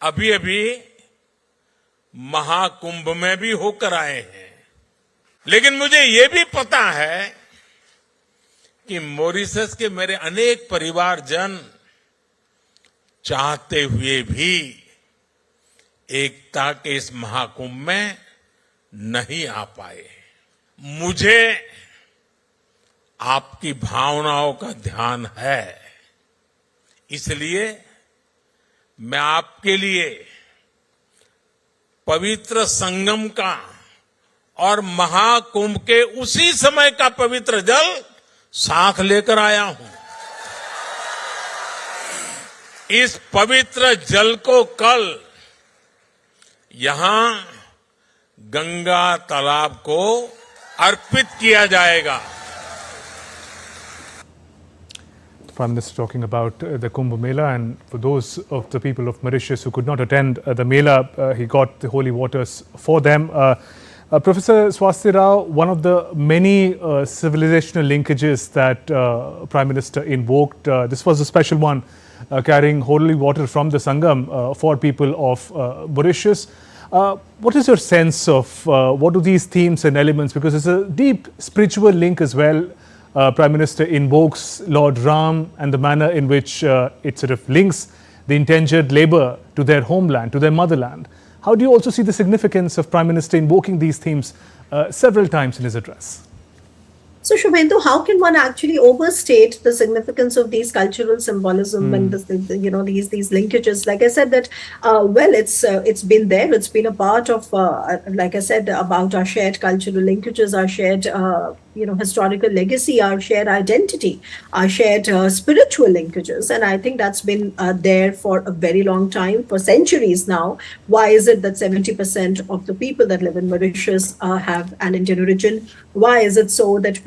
अभी-अभी महाकुंभ में भी होकर आए हैं, लेकिन मुझे ये भी पता है कि मॉरिशस के मेरे अनेक परिवारजन चाहते हुए भी एकता के इस महाकुंभ में नहीं आ पाए। मुझे आपकी भावनाओं का ध्यान है, इसलिए मैं आपके लिए पवित्र संगम का और महाकुंभ के उसी समय का पवित्र जल साथ लेकर आया हूं। इस पवित्र जल को कल यहां गंगा तालाब को अर्पित किया जाएगा। Prime Minister talking about the Kumbh Mela, and for those of the people of Mauritius who could not attend the Mela, he got the holy waters for them. Professor Swasti Rao, one of the many civilizational linkages that Prime Minister invoked, this was a special one, carrying holy water from the Sangam for people of Mauritius. What is your sense of what do these themes and elements, because there's a deep spiritual link as well. Prime Minister invokes Lord Ram and the manner in which it sort of links the indentured labour to their homeland, to their motherland. How do you also see the significance of Prime Minister invoking these themes several times in his address? So, Shubhendu, how can one actually overstate the significance of these cultural symbolism and these linkages? Like I said, that it's been there. It's been a part of, like I said, about our shared cultural linkages, our shared historical legacy, our shared identity, our shared spiritual linkages. And I think that's been there for a very long time, for centuries now. Why is it that 70% of the people that live in Mauritius have an Indian origin? Why is it so that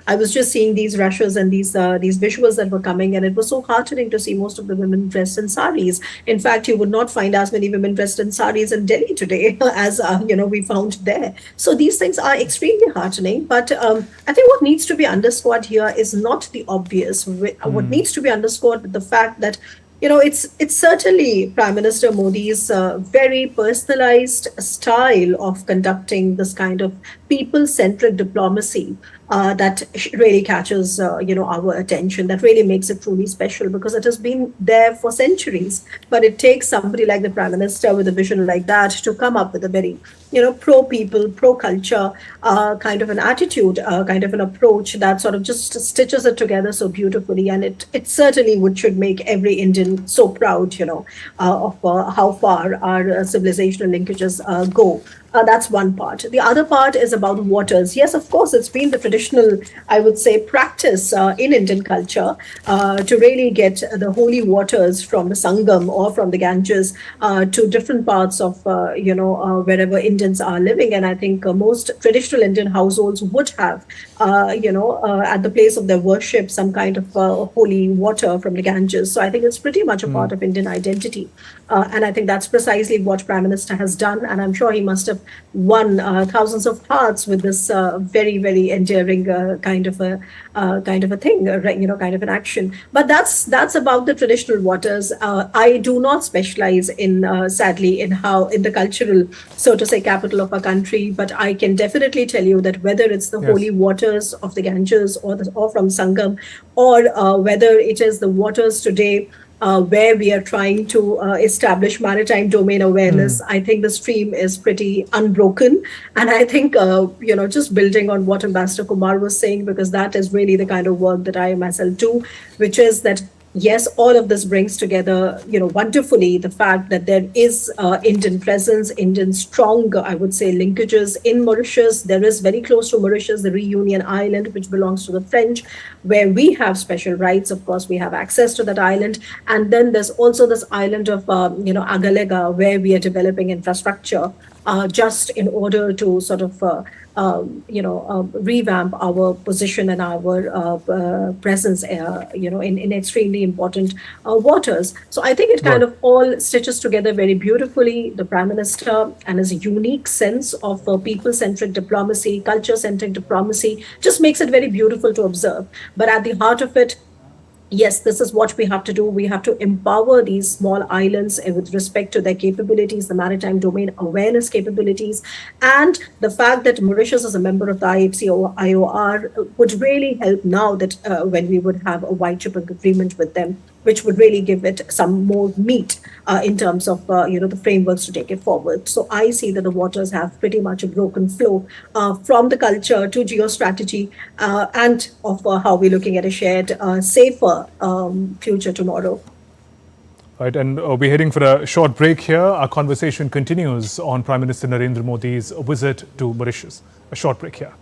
I was just seeing these rushes and these visuals that were coming, and it was so heartening to see most of the women dressed in saris. In fact, you would not find as many women dressed in saris in Delhi today as we found there. So these things are extremely heartening. But I think what needs to be underscored here is not the obvious. What needs to be underscored is the fact that it's certainly Prime Minister Modi's very personalized style of conducting this kind of people-centric diplomacy that really catches our attention, that really makes it truly special, because it has been there for centuries. But it takes somebody like the Prime Minister with a vision like that to come up with a very pro-people, pro-culture kind of an attitude, kind of an approach that sort of just stitches it together so beautifully. And it certainly should make every Indian so proud, of how far our civilizational linkages go. That's one part. The other part is about waters. Yes, of course, it's been the traditional, I would say, practice in Indian culture to really get the holy waters from the Sangam or from the Ganges to different parts of, wherever Indians are living. And I think most traditional Indian households would have, at the place of their worship, some kind of holy water from the Ganges. So I think it's pretty much a part of Indian identity. And I think that's precisely what Prime Minister has done. And I'm sure he must have won thousands of hearts with this very, very endearing kind of a thing, kind of an action. But that's about the traditional waters. I do not specialize in, sadly, in the cultural, so to say, capital of our country. But I can definitely tell you that whether it's the holy waters of the Ganges or from Sangam, or whether it is the waters today where we are trying to establish maritime domain awareness, I think the stream is pretty unbroken. And I think, just building on what Ambassador Kumar was saying, because that is really the kind of work that I myself do, which is that, yes, all of this brings together, wonderfully the fact that there is Indian presence, Indian strong, I would say, linkages in Mauritius. There is very close to Mauritius, the Reunion Island, which belongs to the French, where we have special rights. Of course, we have access to that island. And then there's also this island of, Agalega, where we are developing infrastructure just in order to sort of revamp our position and our presence, in extremely important waters. So I think it kind of all stitches together very beautifully. The Prime Minister and his unique sense of people-centric diplomacy, culture-centric diplomacy, just makes it very beautiful to observe. But at the heart of it, yes, this is what we have to do. We have to empower these small islands with respect to their capabilities, the maritime domain awareness capabilities, and the fact that Mauritius is a member of the IFC or IOR would really help now that when we would have a white paper agreement with them, which would really give it some more meat in terms of, the frameworks to take it forward. So I see that the waters have pretty much a broken flow from the culture to geostrategy and of how we're looking at a shared, safer future tomorrow. Right, and we're heading for a short break here. Our conversation continues on Prime Minister Narendra Modi's visit to Mauritius. A short break here.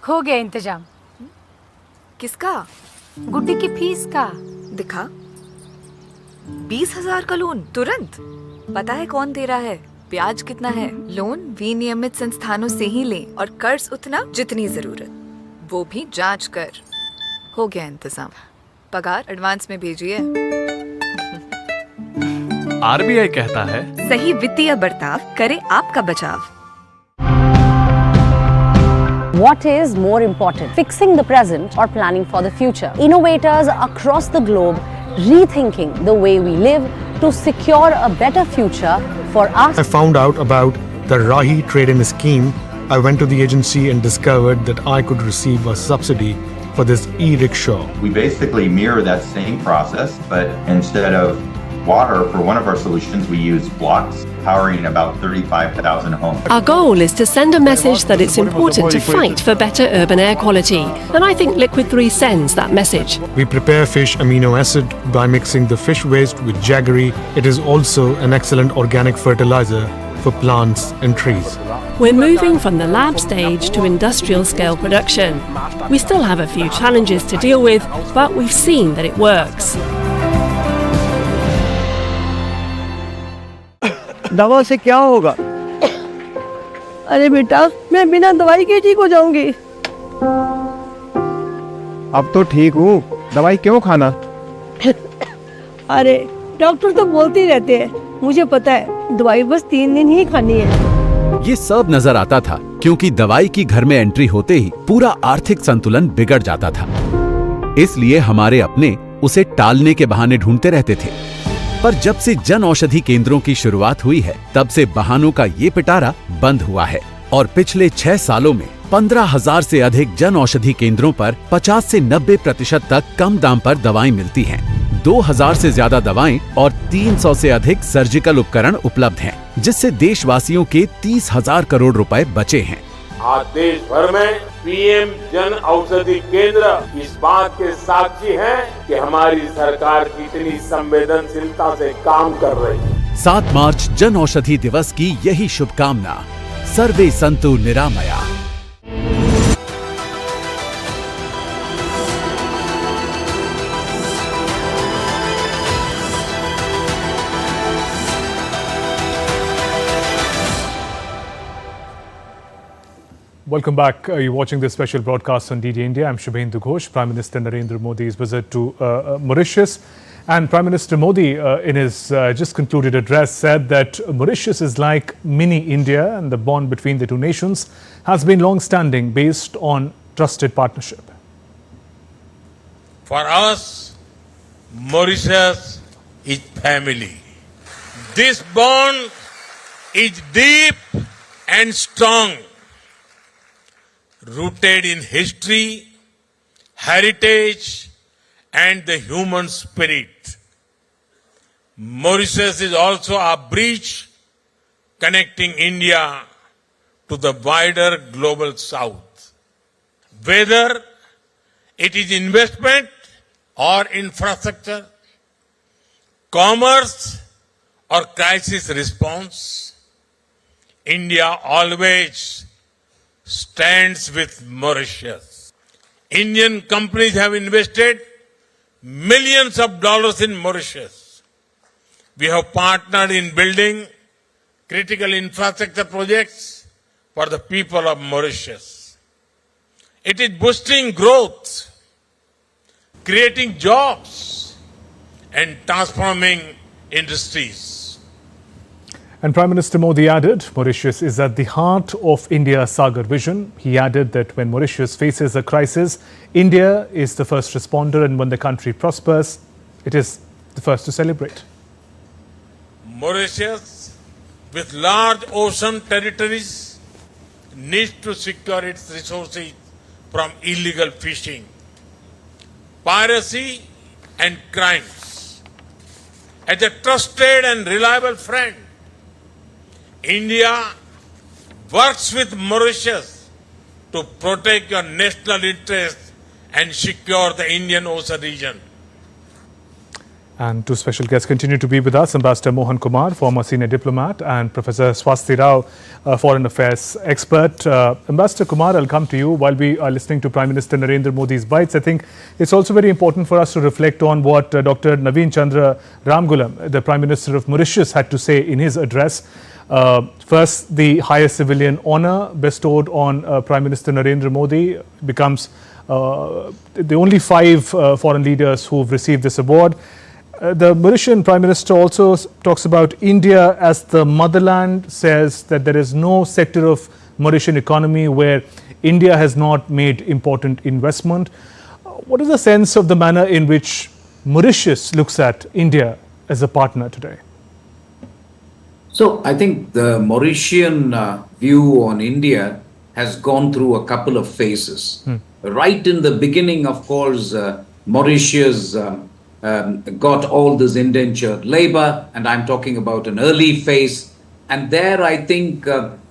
हो गया इंतजाम। किसका? गुड्डी की fees का। दिखा। 20,000 का loan तुरंत। पता है कौन दे रहा है, ब्याज कितना है? लोन विनियमित संस्थानों से ही लें और कर्ज उतना जितनी जरूरत, वो भी जांच कर। हो गया इंतजाम। पगार एडवांस में भेजिए। आरबीआई कहता है सही वित्तीय बर्ताव करे आपका बचाव। What is more important, fixing the present or planning for the future? Innovators across the globe rethinking the way we live to secure a better future for us. I found out about the Rahi trade-in scheme. I went to the agency and discovered that I could receive a subsidy for this e-rickshaw. We basically mirror that same process, but instead of water for one of our solutions, we use blocks, powering about 35,000 homes. Our goal is to send a message that it's important to fight for better urban air quality. And I think Liquid 3 sends that message. We prepare fish amino acid by mixing the fish waste with jaggery. It is also an excellent organic fertilizer for plants and trees. We're moving from the lab stage to industrial scale production. We still have a few challenges to deal with, but we've seen that it works. दवा से क्या होगा? अरे बेटा, मैं बिना दवाई के ठीक हो जाऊंगी। अब तो ठीक हूँ, दवाई क्यों खाना? अरे डॉक्टर तो बोलते ही रहते हैं, मुझे पता है, दवाई बस 3 दिन ही खानी है। ये सब नजर आता था क्योंकि दवाई की घर में एंट्री होते ही पूरा आर्थिक संतुलन बिगड़ जाता था। इसलिए हमारे अपने उसे टालने के बहाने ढूंढते रहते थे। पर जब से जन औषधि केंद्रों की शुरुआत हुई है, तब से बहानों का ये पिटारा बंद हुआ है और पिछले 6 सालों में 15,000 से अधिक जन औषधि केंद्रों पर 50 से 90% तक कम दाम पर दवाएं मिलती हैं। 2,000 से ज्यादा दवाएं और 300 से अधिक सर्जिकल उपकरण उपलब्ध हैं, जिससे देशवासियों के 30,000 करोड़ रुपए बचे हैं। आज देश भर में पीएम जन औषधि केंद्र इस बात के साक्षी हैं कि हमारी सरकार कितनी संवेदनशीलता से काम कर रही है। 7 मार्च जन औषधि दिवस की यही शुभकामना। सर्वे संतु निरामया। Welcome back. You're watching this special broadcast on DD India. I'm Shubhendu Ghosh. Prime Minister Narendra Modi's visit to Mauritius. And Prime Minister Modi, in his just concluded address, said that Mauritius is like mini India and the bond between the two nations has been long-standing based on trusted partnership. For us, Mauritius is family. This bond is deep and strong, rooted in history, heritage, and the human spirit. Mauritius is also a bridge connecting India to the wider global south. Whether it is investment or infrastructure, commerce or crisis response, India always stands with Mauritius. Indian companies have invested millions of dollars in Mauritius. We have partnered in building critical infrastructure projects for the people of Mauritius. It is boosting growth, creating jobs, and transforming industries. And Prime Minister Modi added, Mauritius is at the heart of India's Sagar vision. He added that when Mauritius faces a crisis, India is the first responder, and when the country prospers, it is the first to celebrate. Mauritius, with large ocean territories, needs to secure its resources from illegal fishing, piracy, and crimes. As a trusted and reliable friend, India works with Mauritius to protect your national interests and secure the Indian Ocean region. And two special guests continue to be with us, Ambassador Mohan Kumar, former senior diplomat, and Professor Swasti Rao, foreign affairs expert. Ambassador Kumar, I'll come to you. While we are listening to Prime Minister Narendra Modi's bites, I think it's also very important for us to reflect on what Dr. Naveen Chandra Ramgoolam, the Prime Minister of Mauritius, had to say in his address. First, the highest civilian honor bestowed on Prime Minister Narendra Modi becomes the only 5 foreign leaders who've received this award. The Mauritian Prime Minister also talks about India as the motherland, says that there is no sector of Mauritian economy where India has not made important investment. What is the sense of the manner in which Mauritius looks at India as a partner today? So I think the Mauritian view on India has gone through a couple of phases. Right in the beginning, of course, Mauritius got all this indentured labor, and I'm talking about an early phase. And there I think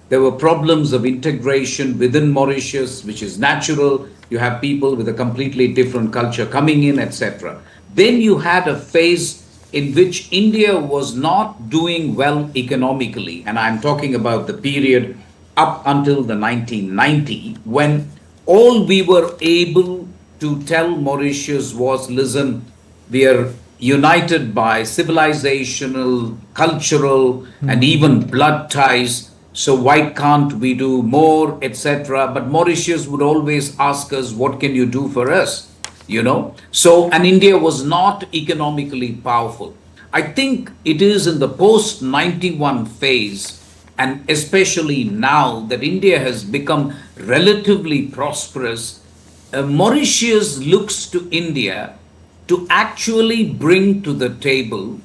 there were problems of integration within Mauritius, which is natural. You have people with a completely different culture coming in, etc. Then you had a phase in which India was not doing well economically. And I'm talking about the period up until the 1990, when all we were able to tell Mauritius was, listen, we are united by civilizational, cultural, and even blood ties. So why can't we do more, etc. But Mauritius would always ask us, what can you do for us? You know, so, and India was not economically powerful. I think it is in the post-91 phase, and especially now that India has become relatively prosperous, Mauritius looks to India to actually bring to the table,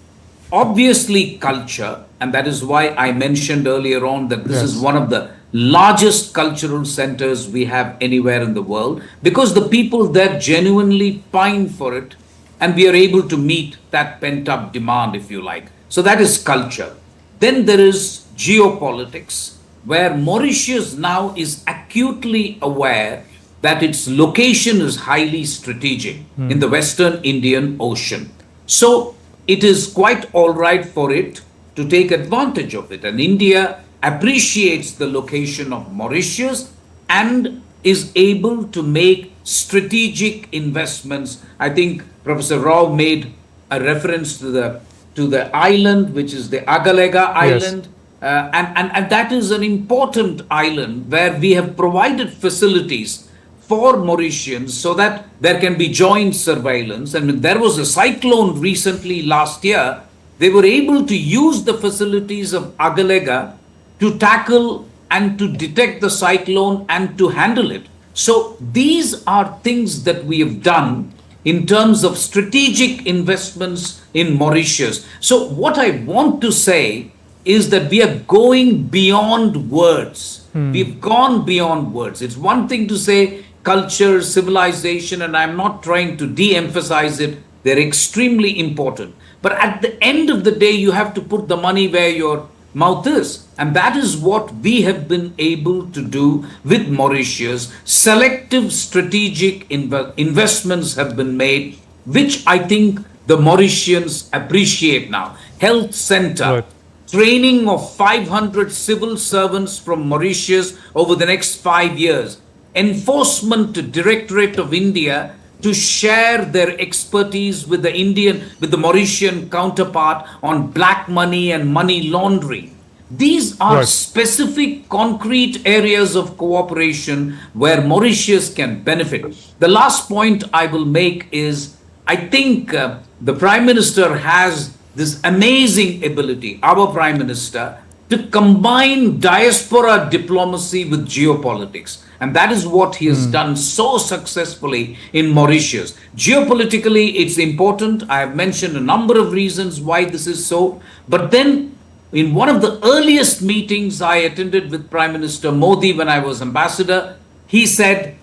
obviously, culture, and that is why I mentioned earlier on that this is one of the largest cultural centers we have anywhere in the world, because the people there genuinely pine for it, and we are able to meet that pent-up demand, if you like. So that is culture. Then there is geopolitics, where Mauritius now is acutely aware that its location is highly strategic in the Western Indian Ocean. So it is quite all right for it to take advantage of it. And India appreciates the location of Mauritius and is able to make strategic investments. I think Professor Rao made a reference to the island, which is the Agalega Island. And that is an important island where we have provided facilities for Mauritians so that there can be joint surveillance. And when there was a cyclone recently last year, they were able to use the facilities of Agalega to tackle and to detect the cyclone and to handle it. So these are things that we have done in terms of strategic investments in Mauritius. So what I want to say is that we are going beyond words. We've gone beyond words. It's one thing to say culture, civilization, and I'm not trying to de-emphasize it. They're extremely important. But at the end of the day, you have to put the money where your mouth is. And that is what we have been able to do with Mauritius. Selective strategic investments have been made, which I think the Mauritians appreciate now. Health center, training of 500 civil servants from Mauritius over the next 5 years. Enforcement Directorate of India to share their expertise with the Mauritian counterpart on black money and money laundering. These are specific concrete areas of cooperation where Mauritius can benefit. The last point I will make is, I think the Prime Minister has this amazing ability, our Prime Minister, to combine diaspora diplomacy with geopolitics. And that is what he has done so successfully in Mauritius. Geopolitically, it's important. I have mentioned a number of reasons why this is so. But then, in one of the earliest meetings I attended with Prime Minister Modi when I was ambassador, he said,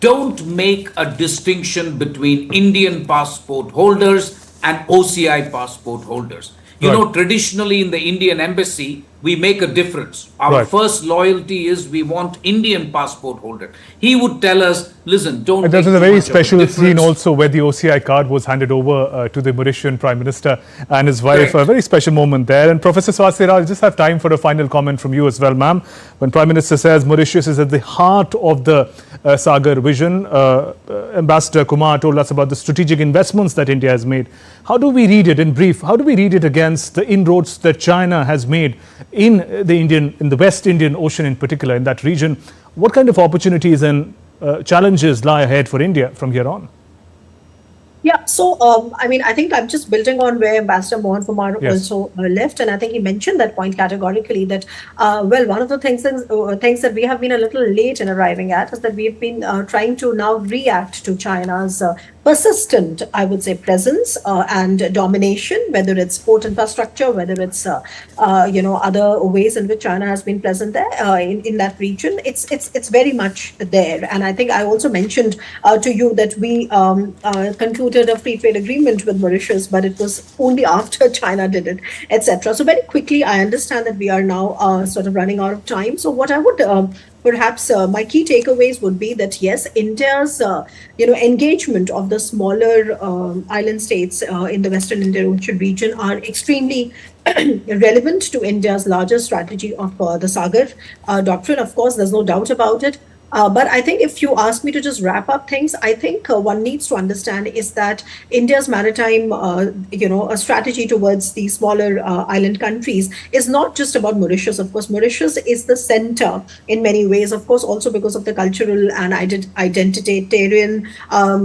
don't make a distinction between Indian passport holders and OCI passport holders. You know, traditionally in the Indian embassy, we make a difference. Our first loyalty is we want Indian passport holder. He would tell us, listen, don't. And there's a very special scene also where the OCI card was handed over to the Mauritian Prime Minister and his wife. A very special moment there. And Professor Swastika, I'll just have time for a final comment from you as well, ma'am. When Prime Minister says Mauritius is at the heart of the Sagar vision, Ambassador Kumar told us about the strategic investments that India has made. How do we read it in brief? How do we read it against the inroads that China has made in the West Indian Ocean in particular, in that region? What kind of opportunities and challenges lie ahead for India from here on? Yeah, so I think I'm just building on where Ambassador Mohan Kumar also left, and I think he mentioned that point categorically that, one of the things that we have been a little late in arriving at is that we've been trying to now react to China's persistent, I would say, presence and domination, whether it's port infrastructure, whether it's other ways in which China has been present there in that region. It's very much there, and I think I also mentioned to you that we concluded a free trade agreement with Mauritius, but it was only after China did it, etc. So very quickly, I understand that we are now sort of running out of time. So what I would perhaps my key takeaways would be that yes, India's engagement of the smaller island states in the Western Indian Ocean region are extremely relevant to India's larger strategy of the Sagar doctrine. Of course, there's no doubt about it. But I think if you ask me to just wrap up things, I think one needs to understand is that India's maritime, a strategy towards the smaller island countries is not just about Mauritius. Of course, Mauritius is the center in many ways, of course, also because of the cultural and identitarian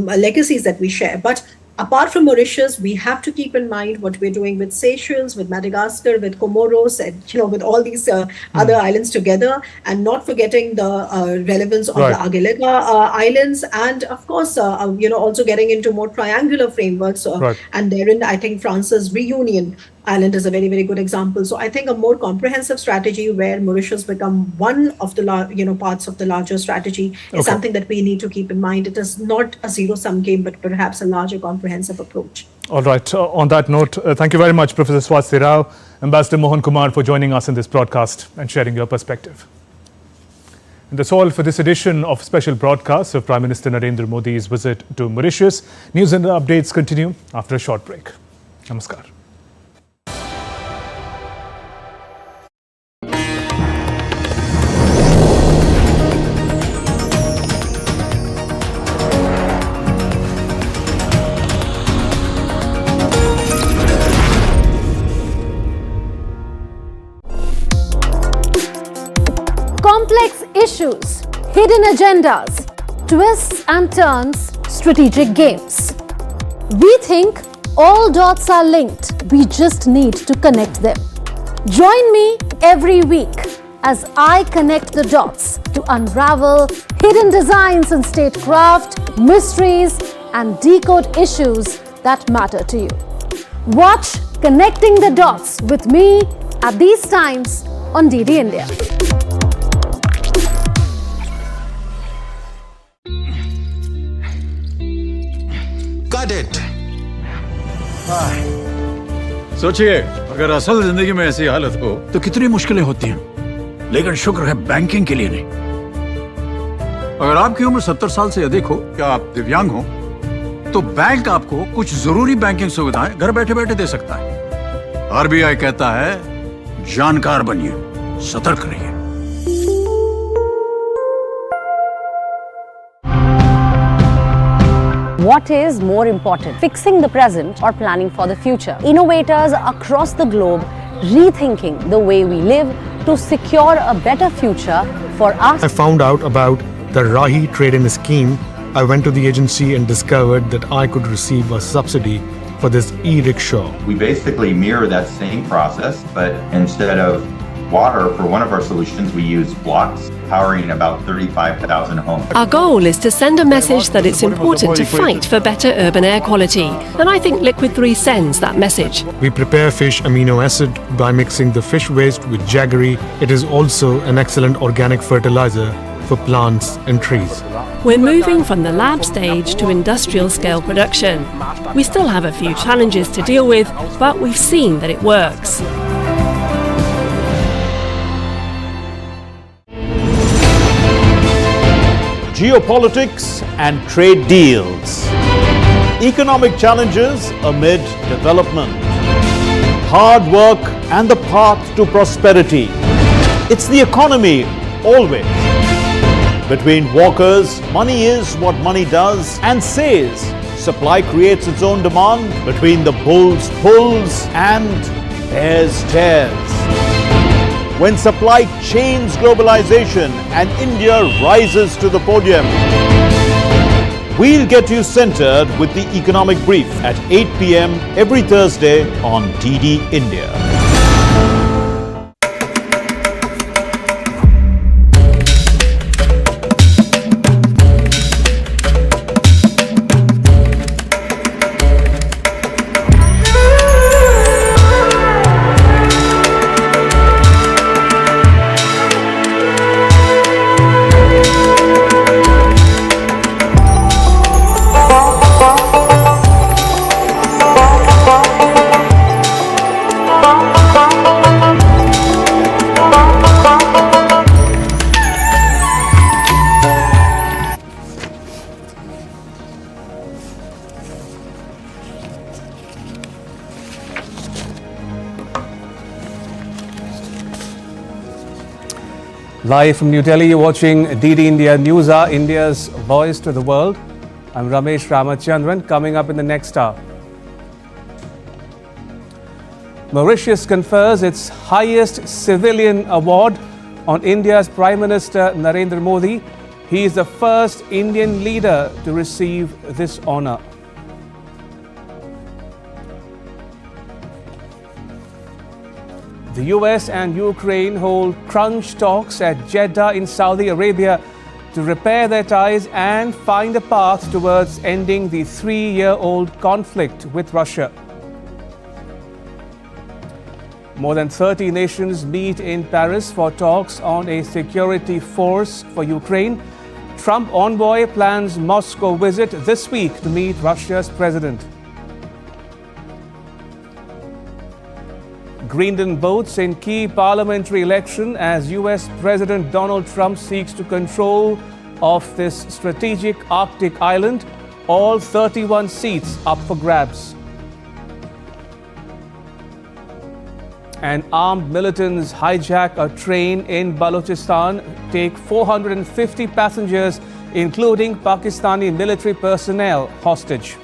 legacies that we share. But apart from Mauritius, we have to keep in mind what we're doing with Seychelles, with Madagascar, with Comoros, and with all these other islands together, and not forgetting the relevance of the Archipelago islands, and of course, also getting into more triangular frameworks. And therein, I think France's Reunion Island is a very, very good example. So I think a more comprehensive strategy where Mauritius become one of the parts of the larger strategy is something that we need to keep in mind. It is not a zero-sum game, but perhaps a larger comprehensive approach. All right. On that note, thank you very much, Professor Swasti Rao, Ambassador Mohan Kumar, for joining us in this broadcast and sharing your perspective. And that's all for this edition of special broadcast of Prime Minister Narendra Modi's visit to Mauritius. News and updates continue after a short break. Namaskar. Complex issues, hidden agendas, twists and turns, strategic games. We think all dots are linked. We just need to connect them. Join me every week as I connect the dots to unravel hidden designs in statecraft, mysteries, and decode issues that matter to you. Watch Connecting the Dots with me at these times on DD India. Got it. सोचिए अगर असल जिंदगी में ऐसी हालत हो तो कितनी मुश्किलें होती हैं, लेकिन शुक्र है बैंकिंग के लिए नहीं। अगर आपकी उम्र 70 साल से अधिक हो या आप दिव्यांग हो तो बैंक आपको कुछ जरूरी बैंकिंग सुविधाएं घर बैठे बैठे दे सकता है। आरबीआई कहता है जानकार बनिए, सतर्क रहिए। What is more important, fixing the present or planning for the future? Innovators across the globe rethinking the way we live to secure a better future for us. I found out about the Rahi trade-in scheme. I went to the agency and discovered that I could receive a subsidy for this e-rickshaw. We basically mirror that same process, but instead of water for one of our solutions, we use blocks, powering about 35,000 homes. Our goal is to send a message that it's important to fight for better urban air quality. And I think Liquid 3 sends that message. We prepare fish amino acid by mixing the fish waste with jaggery. It is also an excellent organic fertilizer for plants and trees. We're moving from the lab stage to industrial scale production. We still have a few challenges to deal with, but we've seen that it works. Geopolitics and trade deals. Economic challenges amid development. Hard work and the path to prosperity. It's the economy, always. Between walkers, money is what money does and says. Supply creates its own demand. Between the bulls pulls and bears tears. when supply chains globalization and India rises to the podium. We'll get you centered with the economic brief at 8 p.m. every Thursday on DD India. Live from New Delhi, you're watching DD India News Hour, India's voice to the world. I'm Ramesh Ramachandran. Coming up in the next hour, Mauritius confers its highest civilian award on India's Prime Minister Narendra Modi. He is the first Indian leader to receive this honor. The US and Ukraine hold crunch talks at Jeddah in Saudi Arabia to repair their ties and find a path towards ending the 3-year-old conflict with Russia. More than 30 nations meet in Paris for talks on a security force for Ukraine. Trump envoy plans Moscow visit this week to meet Russia's president. Greenland votes in key parliamentary election as US President Donald Trump seeks to control of this strategic Arctic island. All 31 seats up for grabs. And armed militants hijack a train in Balochistan, take 450 passengers, including Pakistani military personnel, hostage.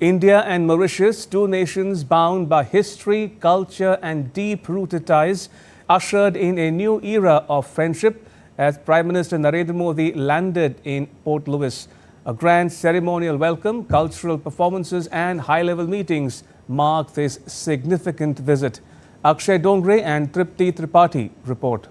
India and Mauritius, two nations bound by history, culture and deep-rooted ties, ushered in a new era of friendship as Prime Minister Narendra Modi landed in Port Louis. A grand ceremonial welcome, cultural performances and high-level meetings mark this significant visit. Akshay Dongre and Tripti Tripathi report.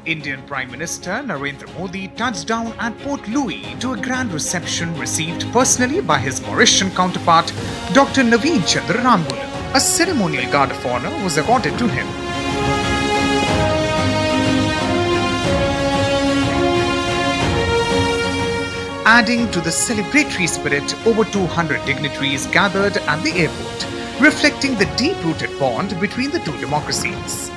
Indian Prime Minister Narendra Modi touched down at Port Louis to a grand reception received personally by his Mauritian counterpart, Dr. Naveen Chandra Rambulan. A ceremonial guard of honor was accorded to him. Adding to the celebratory spirit, over 200 dignitaries gathered at the airport, reflecting the deep-rooted bond between the two democracies.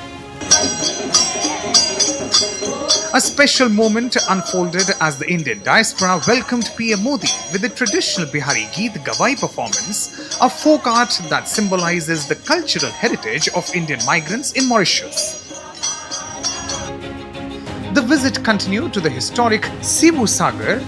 A special moment unfolded as the Indian diaspora welcomed PM Modi with the traditional Bihari Geet Gavai performance, a folk art that symbolizes the cultural heritage of Indian migrants in Mauritius. The visit continued to the historic Sibu Sagar